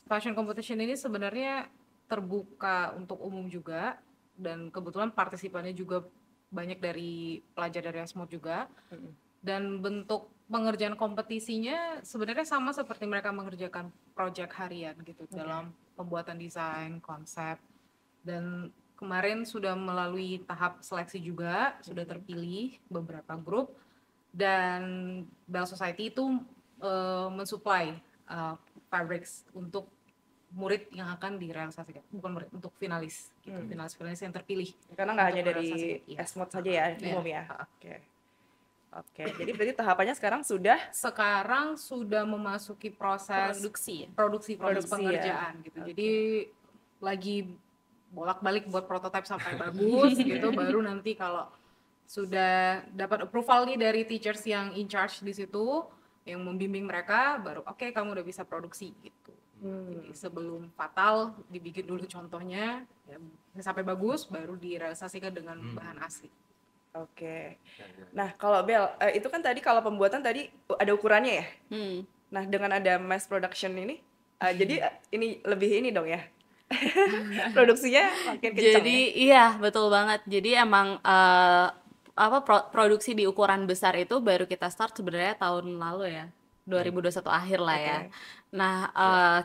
fashion competition ini sebenarnya terbuka untuk umum juga, dan kebetulan partisipannya juga banyak dari pelajar dari Asmod juga. Dan bentuk pengerjaan kompetisinya sebenarnya sama seperti mereka mengerjakan proyek harian gitu, dalam pembuatan desain, konsep. Dan kemarin sudah melalui tahap seleksi juga, sudah terpilih beberapa grup, dan Bell Society itu mensuplai fabrics untuk murid yang akan direalisasikan, bukan murid, untuk finalis gitu, finalis yang terpilih. Karena nggak hanya untuk dari realisasi, Asmod saja ya, Iya. umum ya. Oke, jadi berarti tahapannya sekarang sudah Sekarang sudah memasuki proses proses Produksi ya. pengerjaan gitu. Jadi lagi bolak-balik buat prototipe sampai bagus gitu, baru nanti kalau sudah dapat approval nih dari teachers yang in charge di situ, yang membimbing mereka, baru oke, kamu udah bisa produksi gitu. Jadi sebelum fatal dibikin dulu contohnya ya, sampai bagus, baru direalisasikan dengan bahan asli. Oke. Nah, kalau Bel, itu kan tadi kalau pembuatan tadi ada ukurannya ya. Nah, dengan ada mass production ini, jadi ini lebih ini dong ya. Produksinya makin kencang Jadi ya. iya betul banget. Jadi emang produksi di ukuran besar itu baru kita start sebenarnya tahun lalu ya, 2021 akhir lah ya. Nah,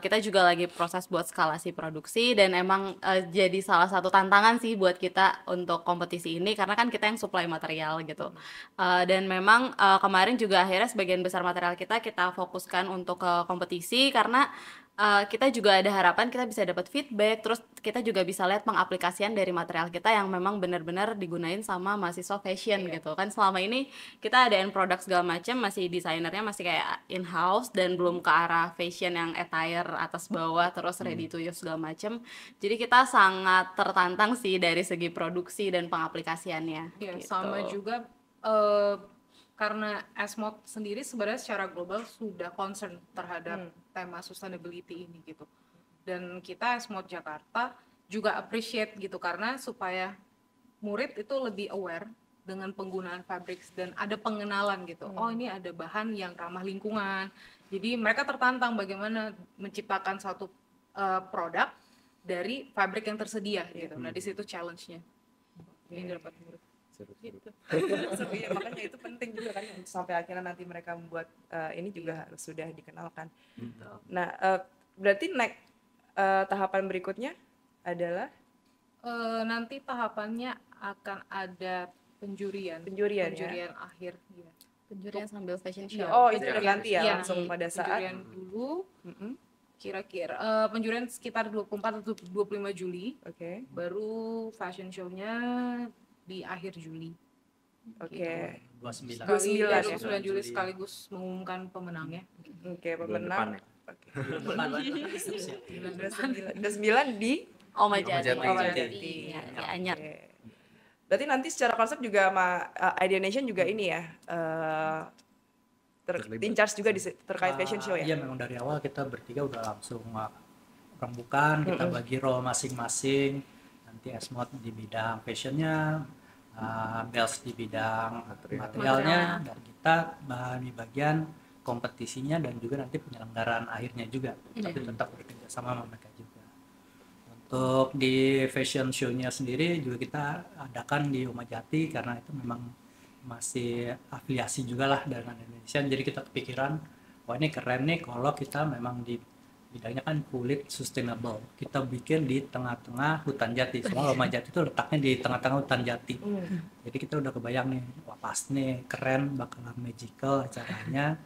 kita juga lagi proses buat skalasi produksi, dan emang jadi salah satu tantangan sih buat kita untuk kompetisi ini, karena kan kita yang supply material gitu. Dan memang kemarin juga akhirnya sebagian besar material kita fokuskan untuk ke kompetisi, karena kita juga ada harapan kita bisa dapat feedback, terus kita juga bisa lihat pengaplikasian dari material kita yang memang benar-benar digunain sama mahasiswa fashion gitu kan. Selama ini kita ada end product segala macam, masih desainernya masih kayak in-house dan belum ke arah fashion yang attire atas bawah terus ready to use segala macam. Jadi kita sangat tertantang sih dari segi produksi dan pengaplikasiannya. Ya, gitu. sama juga karena Asmod sendiri sebenarnya secara global sudah concern terhadap tema sustainability ini gitu. Dan kita Asmod Jakarta juga appreciate gitu, karena supaya murid itu lebih aware dengan penggunaan fabrics dan ada pengenalan gitu. Oh, ini ada bahan yang ramah lingkungan. Jadi mereka tertantang bagaimana menciptakan satu produk dari fabrik yang tersedia gitu. Nah, di situ challenge-nya. Ini dapat murid. Gitu. Iya, makanya itu penting juga kan, sampai akhirnya nanti mereka membuat ini juga harus sudah dikenalkan. Nah, berarti tahapan berikutnya adalah Nanti tahapannya akan ada penjurian Penjurian akhir ya. Penjurian sambil fashion show. Oh, itu udah ganti ya, Iya, langsung pada saat penjurian dulu kira-kira penjurian sekitar 24 atau 25 Juli, Oke. baru fashion show-nya di akhir Juli. Oke. 29. 29 ya? 29 Juli sekaligus mengumumkan pemenangnya. Oke, Bulan pemenang. depan ya. 29 di Oma Jati. Jati. Oma Jati. Iya, di Anyar. Oke. Berarti nanti secara konsep juga sama Idea Nation juga ini ya, in charge juga terkait fashion show ya? Iya, memang dari awal kita bertiga udah langsung rembukan, kita bagi role masing-masing. Nanti Asmod di bidang fashionnya, Bells di bidang materialnya, dan kita di bagian kompetisinya dan juga nanti penyelenggaraan akhirnya juga. Tapi tetap bekerja sama mereka juga. Untuk di fashion show-nya sendiri juga kita adakan di Oma Jati, karena itu memang masih afiliasi juga lah dengan Indonesia. Jadi kita kepikiran, wah ini keren nih kalau kita memang bidangnya kan kulit sustainable. Kita bikin di tengah-tengah hutan jati. Soalnya Loma Jati itu letaknya di tengah-tengah hutan jati. Jadi kita udah kebayang nih, wah pas nih keren, bakalan magical acaranya.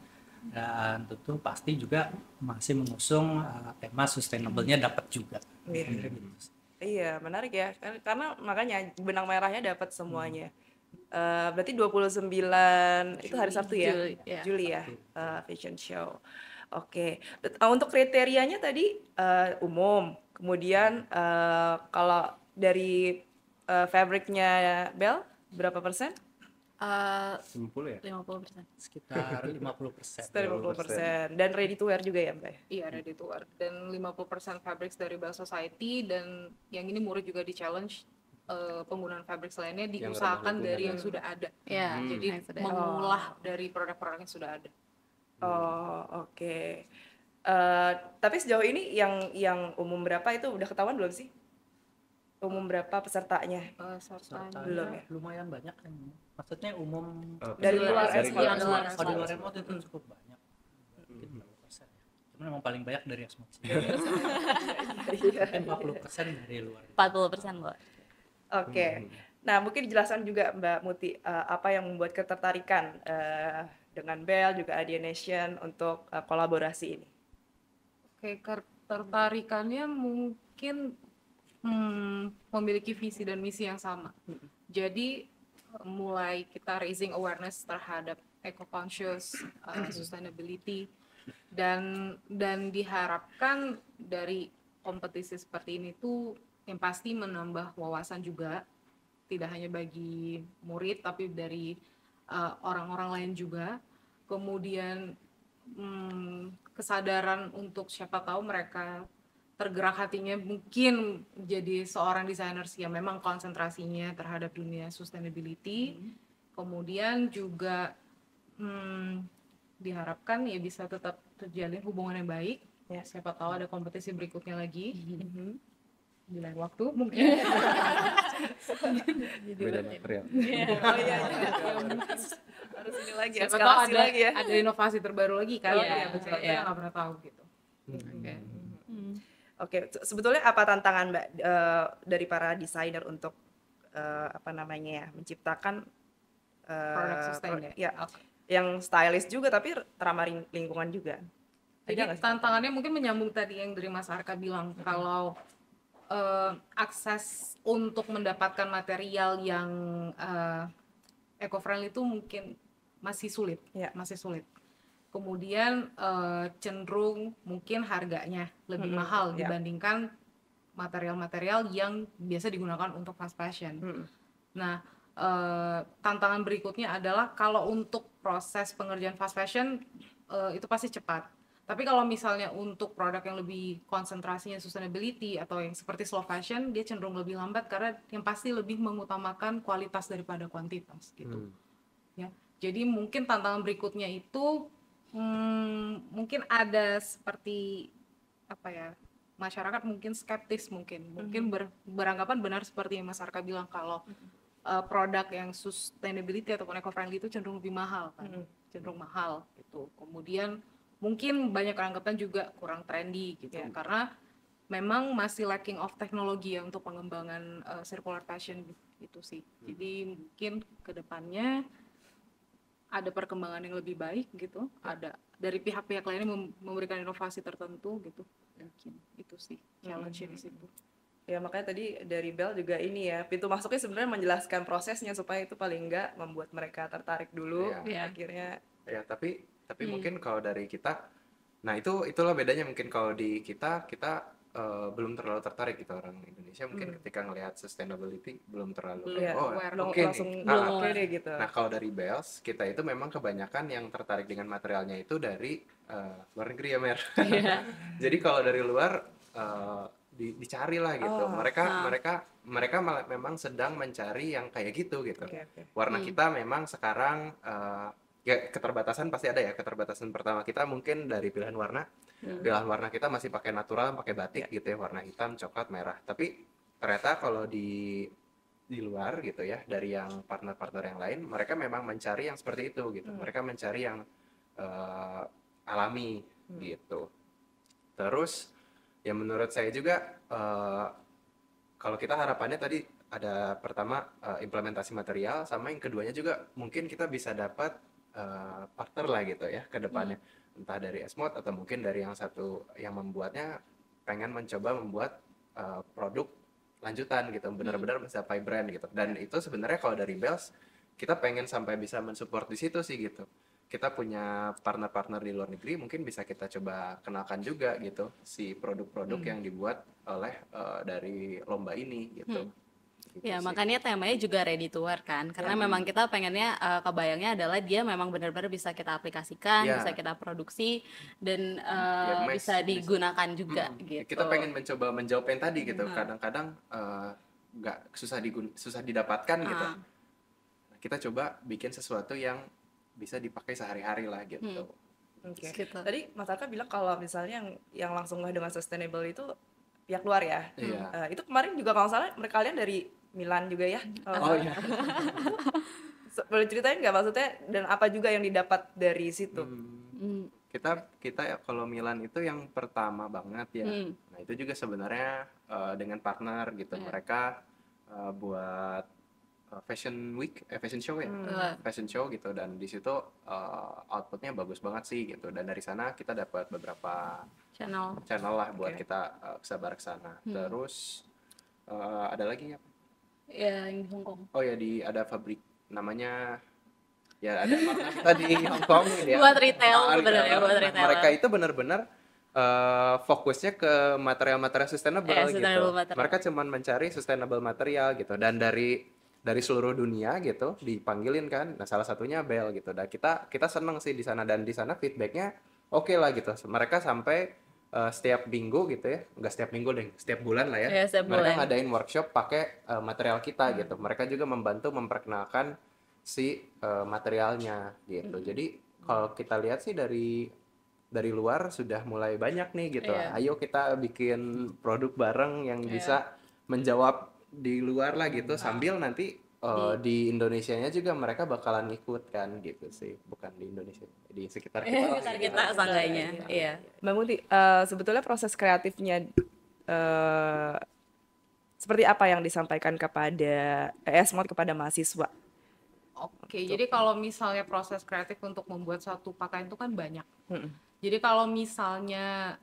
Dan tentu pasti juga masih mengusung tema sustainable-nya dapat juga. Iya. Kira-kira gitu. Iya, menarik ya. Karena makanya benang merahnya dapat semuanya. Berarti 29 itu hari Sabtu ya? Juli, ya. Juli ya, fashion show. Oke. Untuk kriterianya tadi umum. Kemudian kalau dari fabricnya Bel berapa persen? 50 ya? 50%. Sekitar 50%. Sekitar 50%. Dan ready to wear juga ya, Mbak? Iya, ready to wear. Dan 50% fabrics dari Bell Society, dan yang ini Murid juga di challenge penggunaan fabrics lainnya Yang diusahakan ramah dari lingkungan yang ya. sudah ada. Ya, Jadi yang sudah. mengolah dari produk-produk yang sudah ada. Oh, oke. Tapi sejauh ini yang umum berapa itu udah ketahuan belum sih? Umum berapa pesertanya? Sertanya Belum ya? Lumayan banyak kan. Maksudnya umum Dari luar Dari Esmod. luar luar kalau di Esmod. luar remote itu cukup banyak. Mungkin berapa persen ya. Cuman memang paling banyak dari Esmod sih. Iya. Mungkin 40% dari luar. 40% loh. Oke. Nah, mungkin dijelaskan juga Mbak Muti apa yang membuat ketertarikan dengan Bell juga Idea Nation untuk kolaborasi ini. Oke, ketertarikannya mungkin memiliki visi dan misi yang sama. Jadi mulai kita raising awareness terhadap eco-conscious, sustainability, dan diharapkan dari kompetisi seperti ini tuh yang pasti menambah wawasan juga, tidak hanya bagi murid tapi dari orang-orang lain juga. Kemudian kesadaran untuk siapa tahu mereka tergerak hatinya mungkin jadi seorang desainer yang memang konsentrasinya terhadap dunia sustainability. Kemudian juga diharapkan ya bisa tetap terjalin hubungan yang baik. Ya, siapa tahu ada kompetisi berikutnya lagi di lain waktu mungkin. Beda material. Oh iya, harus ini lagi, Siapa tahu eskalasi ada lagi ya. ada inovasi terbaru lagi kan. Iya, Ya, betul. iya. Kita nggak pernah tahu gitu. Oke, sebetulnya apa tantangan Mbak dari para desainer untuk apa namanya ya, menciptakan Produk sustain ya. ya, yang stylish juga tapi ramah lingkungan juga. Ada Jadi nggak sih tantangannya mungkin menyambung tadi yang dari Mas Arka bilang, kalau akses untuk mendapatkan material yang eco-friendly itu mungkin masih sulit, Ya. masih sulit. Kemudian cenderung mungkin harganya lebih mahal ya. dibandingkan material-material yang biasa digunakan untuk fast fashion. Nah, tantangan berikutnya adalah kalau untuk proses pengerjaan fast fashion itu pasti cepat. Tapi kalau misalnya untuk produk yang lebih konsentrasinya sustainability atau yang seperti slow fashion, dia cenderung lebih lambat karena yang pasti lebih mengutamakan kualitas daripada kuantitas gitu. Ya, jadi mungkin tantangan berikutnya itu mungkin ada seperti apa ya, masyarakat mungkin skeptis, mungkin beranggapan benar seperti yang Mas Arka bilang kalau produk yang sustainability ataupun eco-friendly itu cenderung lebih mahal kan, cenderung mahal gitu. Kemudian mungkin banyak anggapan juga kurang trendy gitu, karena memang masih lacking of teknologi ya untuk pengembangan circular fashion gitu sih. Jadi mungkin kedepannya ada perkembangan yang lebih baik gitu, ada dari pihak-pihak lainnya memberikan inovasi tertentu gitu, mungkin itu sih challenge di situ. Ya makanya tadi dari Bell juga ini ya, pintu masuknya sebenarnya menjelaskan prosesnya supaya itu paling enggak membuat mereka tertarik dulu. Iya. Akhirnya Ya, tapi mungkin kalau dari kita, nah itulah bedanya mungkin kalau di kita belum terlalu tertarik gitu orang Indonesia mungkin ketika ngelihat sustainability belum terlalu ya, oke langsung nih. oke deh gitu. Nah kalau dari Bells kita itu memang kebanyakan yang tertarik dengan materialnya itu dari luar negeri ya Mer. Jadi kalau dari luar dicari lah gitu. Mereka malah memang sedang mencari yang kayak gitu. Oke. Warna kita memang sekarang ya keterbatasan pasti ada ya. Keterbatasan pertama kita mungkin dari pilihan warna. Pilihan warna kita masih pakai natural, pakai batik gitu ya, warna hitam, coklat, merah. Tapi ternyata kalau di luar gitu ya, dari yang partner-partner yang lain, mereka memang mencari yang seperti itu gitu. Mereka mencari yang alami gitu. Terus ya menurut saya juga kalau kita harapannya tadi ada pertama implementasi material, sama yang keduanya juga mungkin kita bisa dapat partner lah gitu ya ke depannya. Entah dari Esmod atau mungkin dari yang satu yang membuatnya pengen mencoba membuat produk lanjutan gitu, benar-benar mencapai brand gitu. Dan itu sebenarnya kalau dari Bells kita pengen sampai bisa mensupport di situ sih gitu. Kita punya partner-partner di luar negeri, mungkin bisa kita coba kenalkan juga gitu si produk-produk yang dibuat oleh dari lomba ini gitu. Gitu Ya, sih. makanya temanya juga ready to wear kan. Karena memang kita pengennya kebayangnya adalah dia memang benar-benar bisa kita aplikasikan, Ya. bisa kita produksi dan Ya, bisa digunakan juga Ya, gitu. kita pengen mencoba menjawab yang tadi gitu. Kadang-kadang nggak susah didapatkan gitu. Nah, kita coba bikin sesuatu yang bisa dipakai sehari-hari lah gitu. Oke. Gitu. Tadi Mas Arka bilang kalau misalnya yang langsung ngeh dengan sustainable itu pihak luar ya. Iya. Itu kemarin juga kalau nggak salah kalian dari Milan juga ya. Oh iya. Boleh ceritain nggak maksudnya dan apa juga yang didapat dari situ? Kita ya kalau Milan itu yang pertama banget ya. Nah, itu juga sebenarnya dengan partner gitu. Mereka buat fashion week, fashion show ya, fashion show gitu, dan di situ outputnya bagus banget sih gitu. Dan dari sana kita dapat beberapa channel lah buat kita sebar ke sana. Terus ada lagi nggak? Ya, yang di Hong Kong. Oh ya, ada pabrik namanya, ya ada partner kita di Hong Kong ya. Buat retail sebenarnya, retailer. buat Nah, retailer. mereka itu benar-benar fokusnya ke material-material sustainable gitu. Sustainable material. Mereka cuman mencari sustainable material gitu, dan dari seluruh dunia gitu dipanggilin kan. Nah, salah satunya Bell gitu. Dan kita seneng sih di sana, dan di sana feedbacknya oke lah gitu. Mereka sampai setiap minggu gitu ya, nggak setiap minggu deh, setiap bulan lah ya. Ya, setiap Mereka bulan. ngadain workshop pakai material kita gitu. Mereka juga membantu memperkenalkan si materialnya gitu. Jadi kalau kita lihat sih dari luar sudah mulai banyak nih gitu. Iya. Ayo kita bikin produk bareng yang bisa menjawab di luar lah gitu, sambil nanti di Indonesianya juga mereka bakalan ikut kan gitu sih. Bukan di Indonesia, di sekitar kita lah. Sekitar kita seenggaknya. Iya. Mbak Muti, sebetulnya proses kreatifnya seperti apa yang disampaikan kepada Esmod kepada mahasiswa? Oke, jadi kalau misalnya proses kreatif untuk membuat satu pakaian itu kan banyak. Jadi kalau misalnya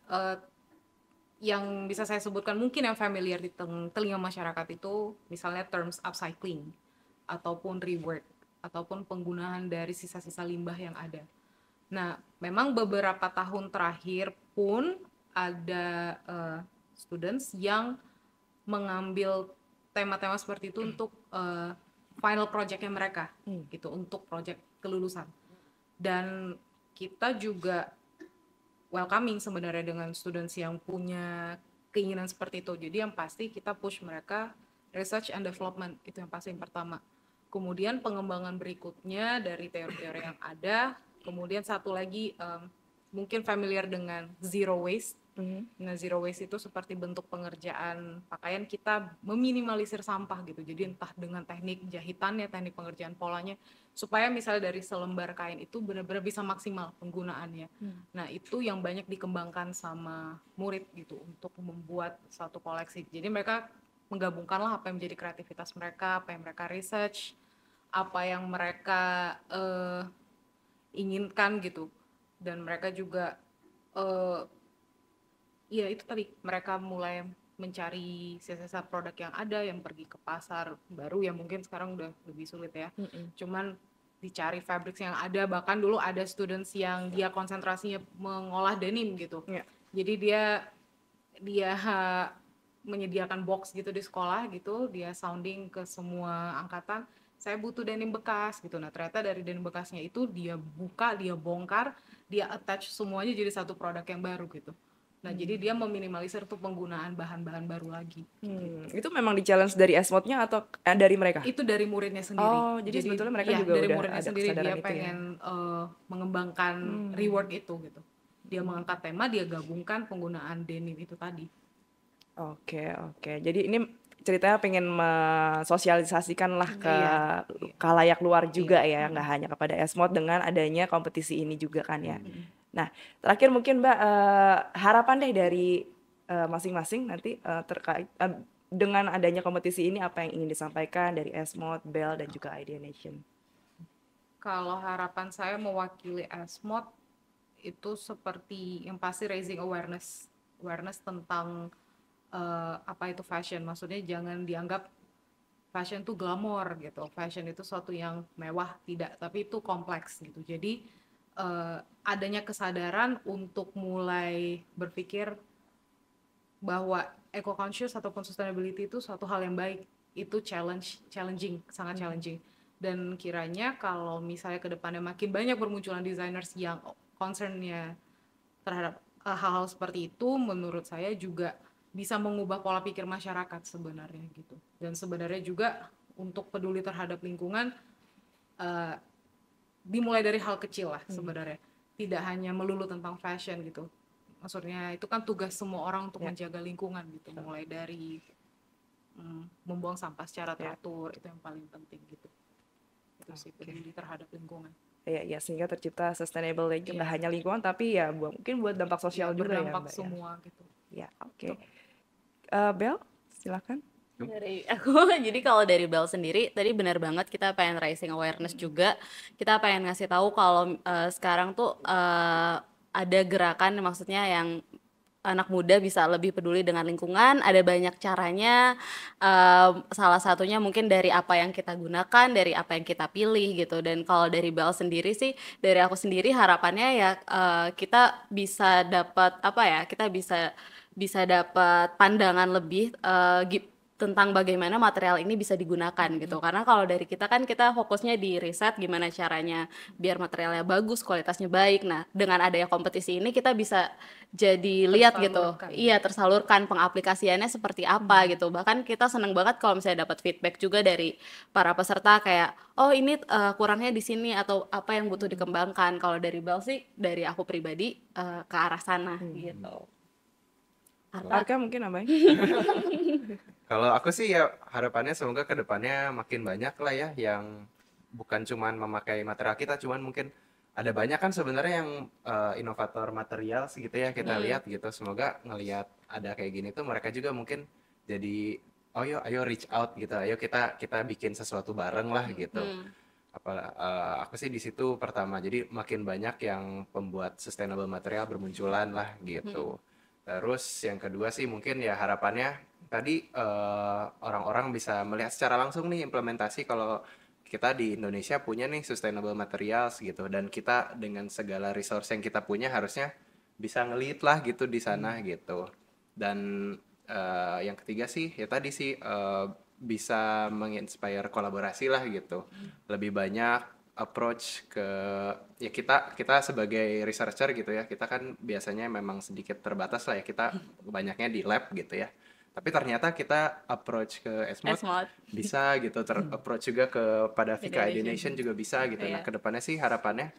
yang bisa saya sebutkan mungkin yang familiar di telinga masyarakat itu misalnya terms upcycling ataupun rework ataupun penggunaan dari sisa-sisa limbah yang ada. Nah, memang beberapa tahun terakhir pun ada students yang mengambil tema-tema seperti itu untuk final project-nya mereka gitu, untuk project kelulusan. Dan kita juga welcoming sebenarnya dengan students yang punya keinginan seperti itu. Jadi yang pasti kita push mereka research and development, itu yang pasti yang pertama. Kemudian pengembangan berikutnya dari teori-teori yang ada. Kemudian satu lagi mungkin familiar dengan zero waste. Nah, zero waste itu seperti bentuk pengerjaan pakaian kita meminimalisir sampah gitu. Jadi entah dengan teknik jahitannya, teknik pengerjaan polanya, supaya misalnya dari selembar kain itu benar-benar bisa maksimal penggunaannya. Nah, itu yang banyak dikembangkan sama murid gitu untuk membuat satu koleksi. Jadi mereka menggabungkanlah apa yang menjadi kreativitas mereka, apa yang mereka research, apa yang mereka inginkan gitu. Dan mereka juga ya itu tadi, mereka mulai mencari sisa-sisa produk yang ada, yang pergi ke pasar baru yang mungkin sekarang udah lebih sulit ya. Cuman dicari fabrics yang ada, bahkan dulu ada students yang dia konsentrasinya mengolah denim gitu. Jadi dia menyediakan box gitu di sekolah gitu, dia sounding ke semua angkatan, saya butuh denim bekas gitu. Nah, ternyata dari denim bekasnya itu dia buka, dia bongkar, dia attach semuanya jadi satu produk yang baru gitu. Nah, jadi dia meminimalisir tuh penggunaan bahan-bahan baru lagi. Itu memang di-challenge dari Esmodnya atau dari mereka? Itu dari muridnya sendiri. Oh, jadi sebetulnya mereka juga dari udah muridnya ada sendiri, kesadaran dia itu pengen mengembangkan rework itu gitu. Dia mengangkat tema, dia gabungkan penggunaan denim itu tadi. Oke. Jadi ini ceritanya pengen mensosialisasikan lah ke khalayak luar juga ya, nggak hanya kepada Esmod dengan adanya kompetisi ini juga kan ya. Nah, terakhir mungkin Mbak, harapan deh dari masing-masing nanti terkait dengan adanya kompetisi ini, apa yang ingin disampaikan dari Esmod, Bell, dan juga Idea Nation. Kalau harapan saya mewakili Esmod itu seperti yang pasti raising awareness tentang apa itu fashion. Maksudnya jangan dianggap fashion itu glamor gitu. Fashion itu suatu yang mewah, tidak, tapi itu kompleks gitu. Jadi adanya kesadaran untuk mulai berpikir bahwa eco-conscious ataupun sustainability itu suatu hal yang baik, itu challenging, sangat challenging. Dan kiranya kalau misalnya ke depannya makin banyak bermunculan designers yang concernnya terhadap hal-hal seperti itu, menurut saya juga bisa mengubah pola pikir masyarakat sebenarnya gitu. Dan sebenarnya juga untuk peduli terhadap lingkungan dimulai dari hal kecil lah sebenarnya. Tidak hanya melulu tentang fashion gitu. Maksudnya itu kan tugas semua orang untuk menjaga lingkungan gitu, mulai dari membuang sampah secara teratur, itu yang paling penting gitu. Itu sih peduli terhadap lingkungan. Ya, sehingga tercipta sustainable nggak hanya lingkungan tapi ya mungkin buat dampak sosial juga ya, berdampak Mbak, semua gitu. Ya, oke. Bel, silakan. Dari aku, jadi kalau dari Bell sendiri, tadi benar banget kita pengen raising awareness juga. Kita pengen ngasih tahu kalau sekarang tuh ada gerakan, maksudnya yang anak muda bisa lebih peduli dengan lingkungan. Ada banyak caranya, salah satunya mungkin dari apa yang kita gunakan, dari apa yang kita pilih gitu. Dan kalau dari Bell sendiri sih, dari aku sendiri harapannya ya kita bisa dapat kita bisa dapat pandangan lebih tentang bagaimana material ini bisa digunakan gitu. Karena kalau dari kita kan kita fokusnya di riset gimana caranya biar materialnya bagus, kualitasnya baik. Nah, dengan adanya kompetisi ini kita bisa jadi lihat gitu. Iya, tersalurkan pengaplikasiannya seperti apa gitu. Bahkan kita seneng banget kalau misalnya dapat feedback juga dari para peserta kayak, oh ini kurangnya di sini atau apa yang butuh dikembangkan. Kalau dari Bell sih, dari aku pribadi ke arah sana gitu. Arka mungkin namanya. Kalau aku sih ya harapannya semoga ke depannya makin banyak lah ya yang bukan cuman memakai material kita, cuman mungkin ada banyak kan sebenarnya yang inovator material gitu ya kita lihat gitu. Semoga ngelihat ada kayak gini tuh mereka juga mungkin jadi oh ayo reach out gitu, ayo kita bikin sesuatu bareng lah gitu. Aku sih di situ pertama, jadi makin banyak yang pembuat sustainable material bermunculan lah gitu. Terus yang kedua sih mungkin ya harapannya tadi orang-orang bisa melihat secara langsung nih implementasi kalau kita di Indonesia punya nih sustainable materials gitu, dan kita dengan segala resource yang kita punya harusnya bisa nge-lead lah gitu di sana gitu. Dan yang ketiga sih ya tadi sih bisa menginspire kolaborasi lah gitu. Lebih banyak approach ke ya kita sebagai researcher gitu ya, kita kan biasanya memang sedikit terbatas lah ya, kita banyaknya di lab gitu ya, tapi ternyata kita approach ke Esmod bisa gitu, approach juga kepada Vika Idea Nation juga bisa gitu. Nah kedepannya sih harapannya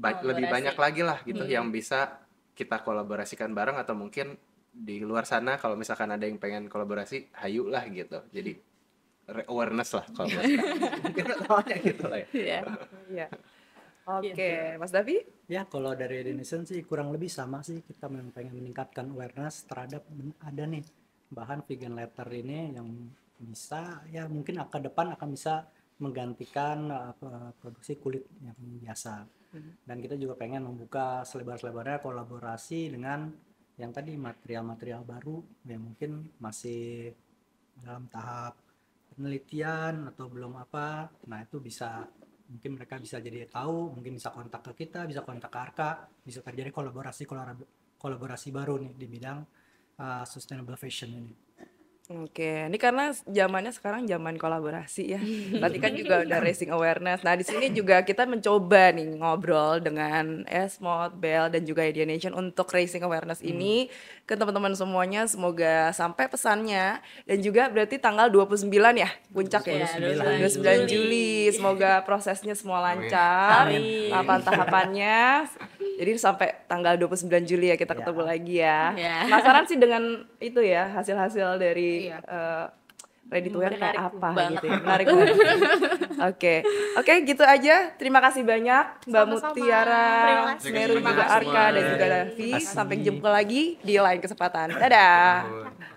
lebih banyak lagi lah gitu yang bisa kita kolaborasikan bareng, atau mungkin di luar sana kalau misalkan ada yang pengen kolaborasi, hayu lah gitu. Jadi awareness lah kalau mungkin awalnya gitu lah ya. Iya. Oke, Mas Davi? Ya, kalau dari Edison sih kurang lebih sama sih, kita memang pengen meningkatkan awareness terhadap ada nih bahan vegan leather ini yang bisa ya mungkin ke depan akan bisa menggantikan produksi kulit yang biasa. Dan kita juga pengen membuka selebar-lebarnya kolaborasi dengan yang tadi material-material baru yang mungkin masih dalam tahap penelitian atau belum apa. Nah itu bisa mungkin mereka bisa jadi tahu, mungkin bisa kontak ke kita, bisa kontak ke Arka, bisa terjadi kolaborasi baru nih di bidang sustainable fashion ini. Oke, ini karena zamannya sekarang zaman kolaborasi ya. Tadi kan juga udah raising awareness. Nah, di sini juga kita mencoba nih ngobrol dengan Esmod, Bell, dan juga Idea Nation untuk raising awareness ini ke teman-teman semuanya. Semoga sampai pesannya. Dan juga berarti tanggal 29 ya, puncak ya. 29 Juli. Semoga prosesnya semua lancar. Tahapan-tahapannya. Jadi sampai tanggal 29 Juli ya kita ketemu lagi ya. Penasaran sih dengan itu ya, hasil-hasil dari ready to wear kayak Menarik apa banget. gitu ya. Menarik banget. Oke. Oke, gitu aja. Terima kasih banyak Mbak Sama-sama. Mutiara, Terima kasih. Meru Terima juga kasih Arka dan semua. juga Terima Davi. kasih. Sampai jumpa lagi di lain kesempatan. Dadah. Nuhun.